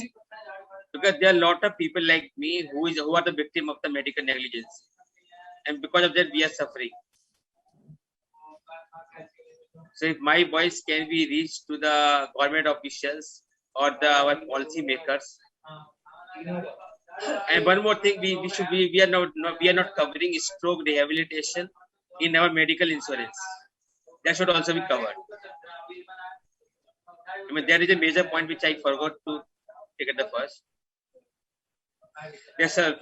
because there are a lot of people like me who are the victim of the medical negligence, and because of that we are suffering. So if my voice can be reached to the government officials or our policy makers. And one more thing, we are not covering stroke rehabilitation in our medical insurance. That should also be covered. I mean, there is a major point which I forgot to take at the first. That's all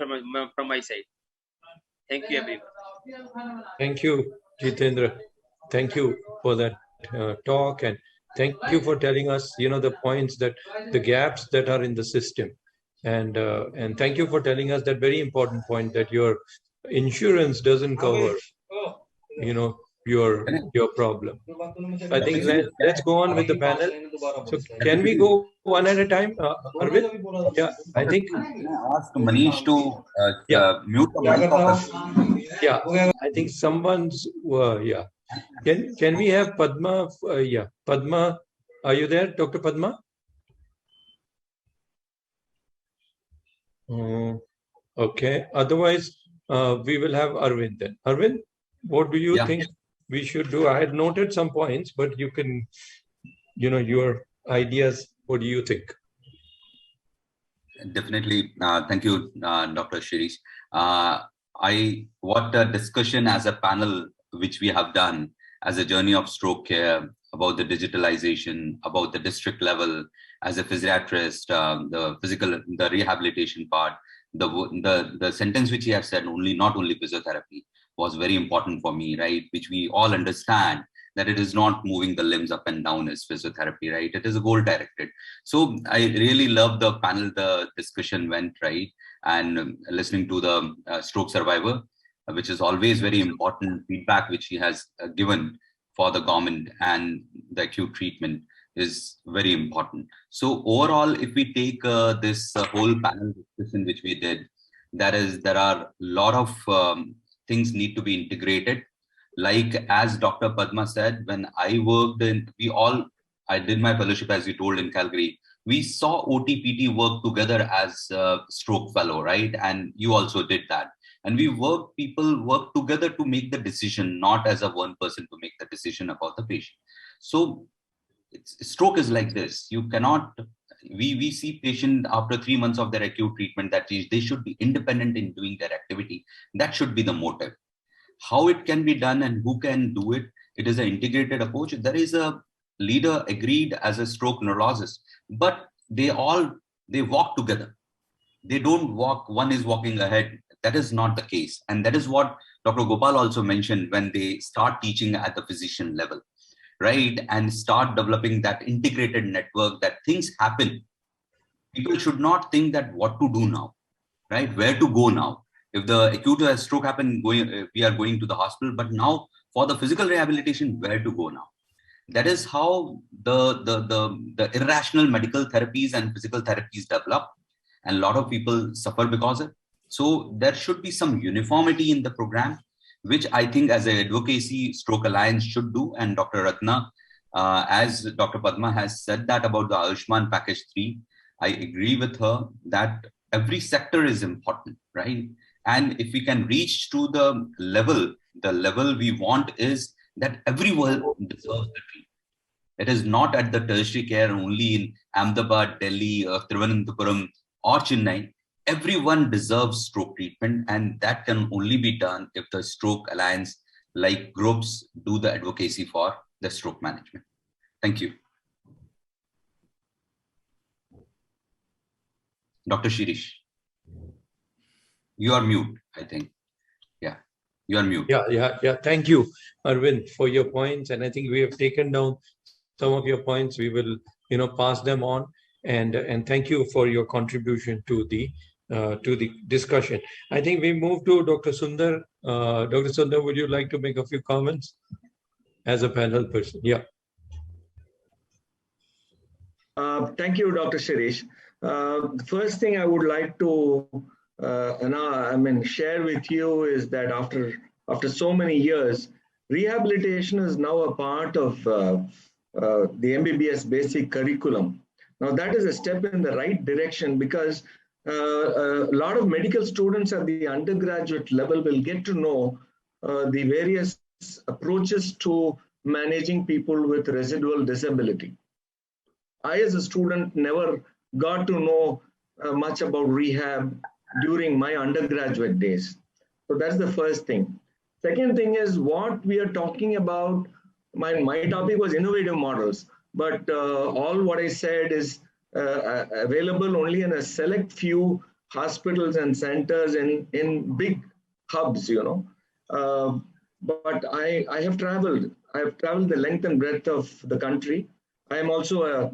from my side. Thank you, everyone. Thank you, Jitendra. Thank you for that talk, and thank you for telling us, the points the gaps that are in the system. And thank you for telling us that very important point that your insurance doesn't cover, your problem. I think let's go on with the panel. So can we go one at a time, Arvind? Yeah, I think. Ask Manish to mute the mic. Yeah, I think someone's. Yeah. Can we have Padma? Yeah, Padma, are you there, Dr. Padma? Okay. Otherwise, we will have Arvind then. Arvind, what do you think we should do? I had noted some points, but you can, your ideas. What do you think? Definitely. Thank you, Dr. Shirish. What a discussion as a panel, which we have done as a journey of stroke care, about the digitalization, about the district level, as a physiatrist, the rehabilitation part, the sentence which he has said, not only physiotherapy, was very important for me, right? Which we all understand that it is not moving the limbs up and down as physiotherapy, right? It is a goal directed. So I really love the panel, the discussion went, right? And listening to the stroke survivor, which is always very important feedback which he has given for the government and the acute treatment is very important. So overall, if we take this whole panel discussion which we did, there are a lot of things need to be integrated. Like as Dr. Padma said, when I worked I did my fellowship, as you told, in Calgary. We saw OTPT work together as a stroke fellow, right? And you also did that. And people work together to make the decision, not as a one person to make the decision about the patient. So stroke is like this. You cannot, we see patient after 3 months of their acute treatment that they should be independent in doing their activity. That should be the motive. How it can be done and who can do it, it is an integrated approach. There is a leader agreed as a stroke neurologist, but they walk together. They don't walk, one is walking ahead. That is not the case. And that is what Dr. Gopal also mentioned when they start teaching at the physician level. right, and start developing that integrated network, that things happen. People should not think that what to do now, right? Where to go now? If the acute stroke happened, we are going to the hospital, but now for the physical rehabilitation, where to go now? That is how the irrational medical therapies and physical therapies develop, and a lot of people suffer because of it. So there should be some uniformity in the program, which I think as an advocacy Stroke Alliance should do. And Dr. Ratna, as Dr. Padma has said that about the Ayushman Package 3, I agree with her that every sector is important, right? And if we can reach to the level we want is that everyone deserves the treatment. It is not at the tertiary care only in Ahmedabad, Delhi, or Thiruvananthapuram or Chennai. Everyone deserves stroke treatment, and that can only be done if the Stroke Alliance like groups do the advocacy for the stroke management. Thank you. Dr. Shirish, you are mute, I think. Yeah, you are mute. Yeah. Thank you, Arvind, for your points. And I think we have taken down some of your points. We will, pass them on. And thank you for your contribution to the discussion. I think we move to Dr. Sundar. Dr. Sundar, would you like to make a few comments as a panel person? Yeah. Thank you, Dr. Shirish. The first thing I would like to share with you is that after so many years, rehabilitation is now a part of the MBBS basic curriculum. Now that is a step in the right direction, because a lot of medical students at the undergraduate level will get to know the various approaches to managing people with residual disability. I, as a student, never got to know much about rehab during my undergraduate days. So that's the first thing. Second thing is what we are talking about. My topic was innovative models, but all what I said is available only in a select few hospitals and centers in big hubs, But I have traveled. I have traveled the length and breadth of the country. I am also a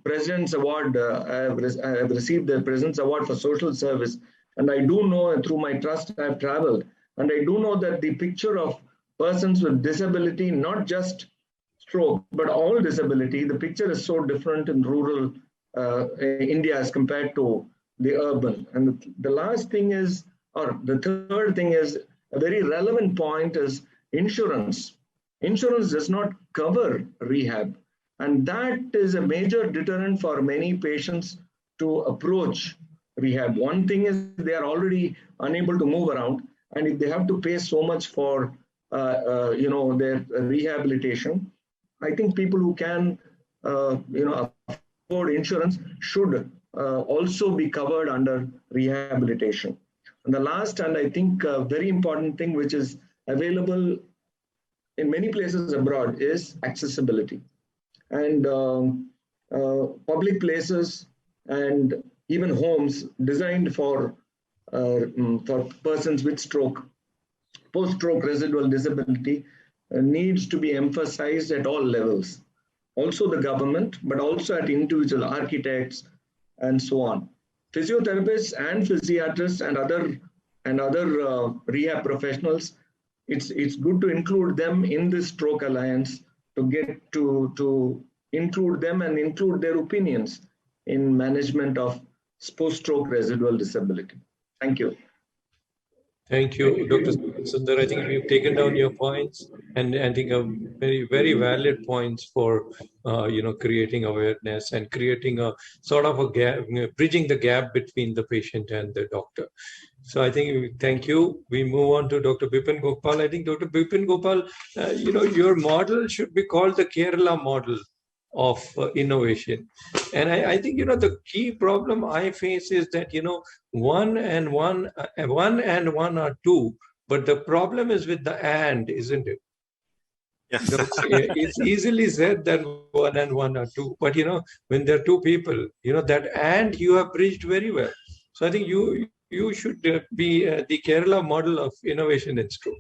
President's Award. I have received the President's Award for Social Service, and I do know, and through my trust, I have traveled, and I do know that the picture of persons with disability, not just stroke, but all disability, the picture is so different in rural India as compared to the urban. And the last thing is, or the third thing is, a very relevant point is insurance. Insurance does not cover rehab. And that is a major deterrent for many patients to approach rehab. One thing is they are already unable to move around. And if they have to pay so much for their rehabilitation, I think people who can afford insurance should also be covered under rehabilitation. And the last, and I think a very important thing which is available in many places abroad is accessibility. And public places and even homes designed for persons with stroke, post-stroke residual disability needs to be emphasized at all levels. Also the government, but also at individual architects and so on. Physiotherapists and physiatrists and other rehab professionals, it's good to include them in this Stroke Alliance, to get to include them and include their opinions in management of post-stroke residual disability. Thank you. Thank you, Dr. Sundar. I think we've taken down your points, and I think a very, very valid points for creating awareness and creating a sort of a gap, bridging the gap between the patient and the doctor. So I think thank you. We move on to Dr. Bipin Gopal. I think Dr. Bipin Gopal, your model should be called the Kerala model of innovation. And I think, the key problem I face is that, 1 and 1 are 2, but the problem is with the and, isn't it? Yes. It's easily said that 1 and 1 are 2, but, when there are 2 people, that and you have bridged very well. So I think you should be the Kerala model of innovation in stroke.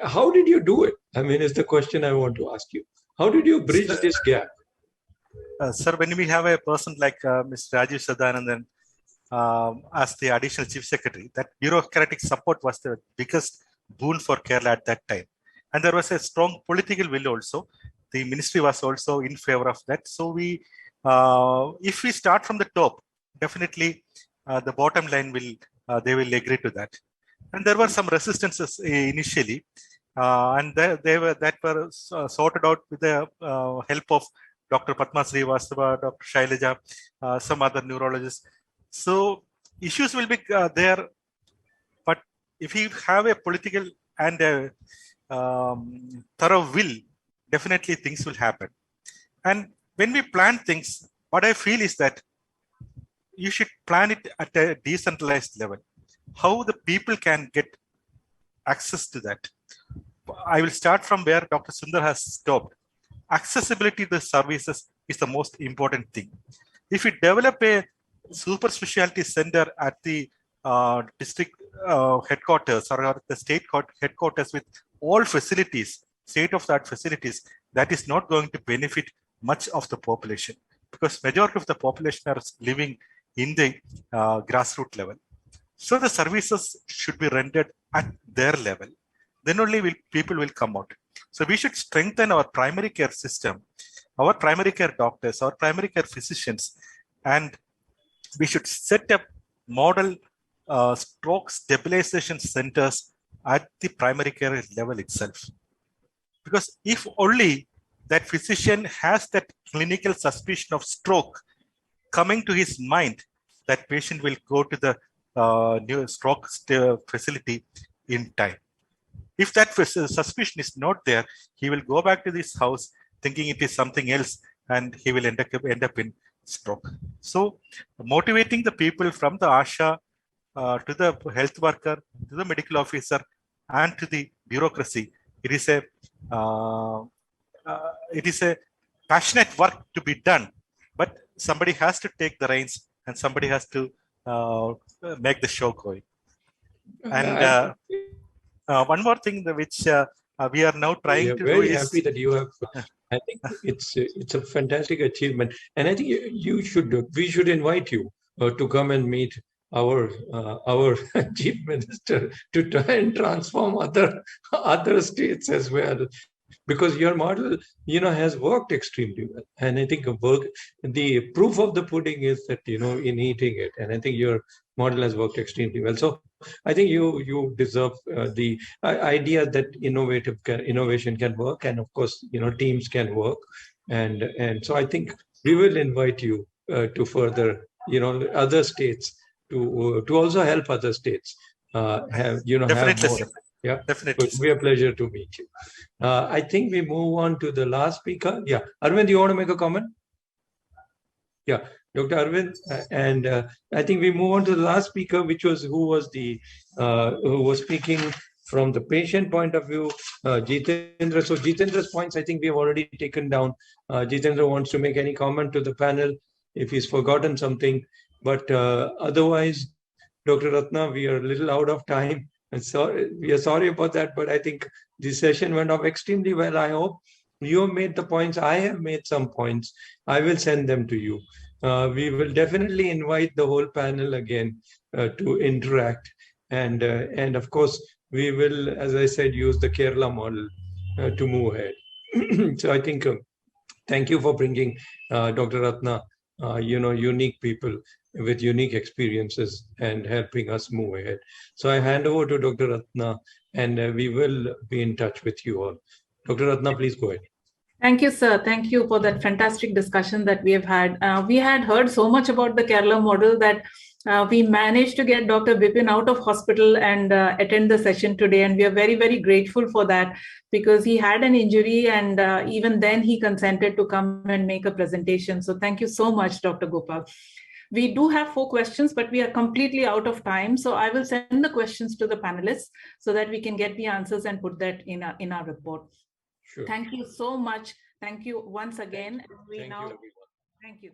How did you do it? I mean, is the question I want to ask you. How did you bridge this gap? Sir, when we have a person like Mr. Rajiv Sadanandan as the additional chief secretary, that bureaucratic support was the biggest boon for Kerala at that time. And there was a strong political will also. The ministry was also in favor of that. So we, if we start from the top, definitely the bottom line will, they will agree to that. And there were some resistances initially, and they were sorted out with the help of Dr. Padma Srivastava, Dr. Shailaja, some other neurologists. So issues will be there, but if you have a political and a thorough will, definitely things will happen. And when we plan things, what I feel is that you should plan it at a decentralized level. How the people can get access to that. I will start from where Dr. Sundar has stopped. Accessibility to the services is the most important thing. If we develop a super specialty center at the district headquarters or the state headquarters with all facilities, state-of-the-art facilities, that is not going to benefit much of the population, because majority of the population are living in the grassroots level. So the services should be rendered at their level. Then only people will come out. So we should strengthen our primary care system, our primary care doctors, our primary care physicians, and we should set up model stroke stabilization centers at the primary care level itself. Because if only that physician has that clinical suspicion of stroke coming to his mind, that patient will go to the new stroke facility in time. If that suspicion is not there, he will go back to this house thinking it is something else, and he will end up in stroke. So motivating the people from the ASHA to the health worker, to the medical officer, and to the bureaucracy, it is a passionate work to be done, but somebody has to take the reins and somebody has to make the show going. And one more thing which we are now trying to do is... Very happy that you have... I think it's a fantastic achievement. And I think we should invite you to come and meet our chief minister to try and transform other states as well, because your model has worked extremely well. And I think the proof of the pudding is that in eating it, and I think your model has worked extremely well. So I think you deserve the idea that innovation can work, and of course teams can work, and so I think we will invite you to further other states to also help other states have Definitely, have more. Yeah, definitely. It would be a pleasure to meet you. I think we move on to the last speaker. Yeah, Arvind, you want to make a comment? Yeah, Dr. Arvind, and I think we move on to the last speaker, who was speaking from the patient point of view, Jitendra. So Jitendra's points, I think we have already taken down. Jitendra wants to make any comment to the panel if he's forgotten something, but otherwise, Dr. Ratna, we are a little out of time. And so we are sorry about that, but I think this session went off extremely well. I hope you have made the points. I have made some points. I will send them to you. We will definitely invite the whole panel again to interact. And of course, we will, as I said, use the Kerala model to move ahead. So I think, thank you for bringing Dr. Ratna, unique people with unique experiences and helping us move ahead. So I hand over to Dr. Ratna, and we will be in touch with you all. Dr. Ratna, please go ahead. Thank you, sir. Thank you for that fantastic discussion that we have had. We had heard so much about the Kerala model that we managed to get Dr. Bipin out of hospital and attend the session today. And we are very, very grateful for that, because he had an injury and even then he consented to come and make a presentation. So thank you so much, Dr. Gopal. We do have 4 questions, but we are completely out of time. So I will send the questions to the panelists so that we can get the answers and put that in our report. Sure. Thank you so much. Thank you once again. Thank you, everyone. Thank you.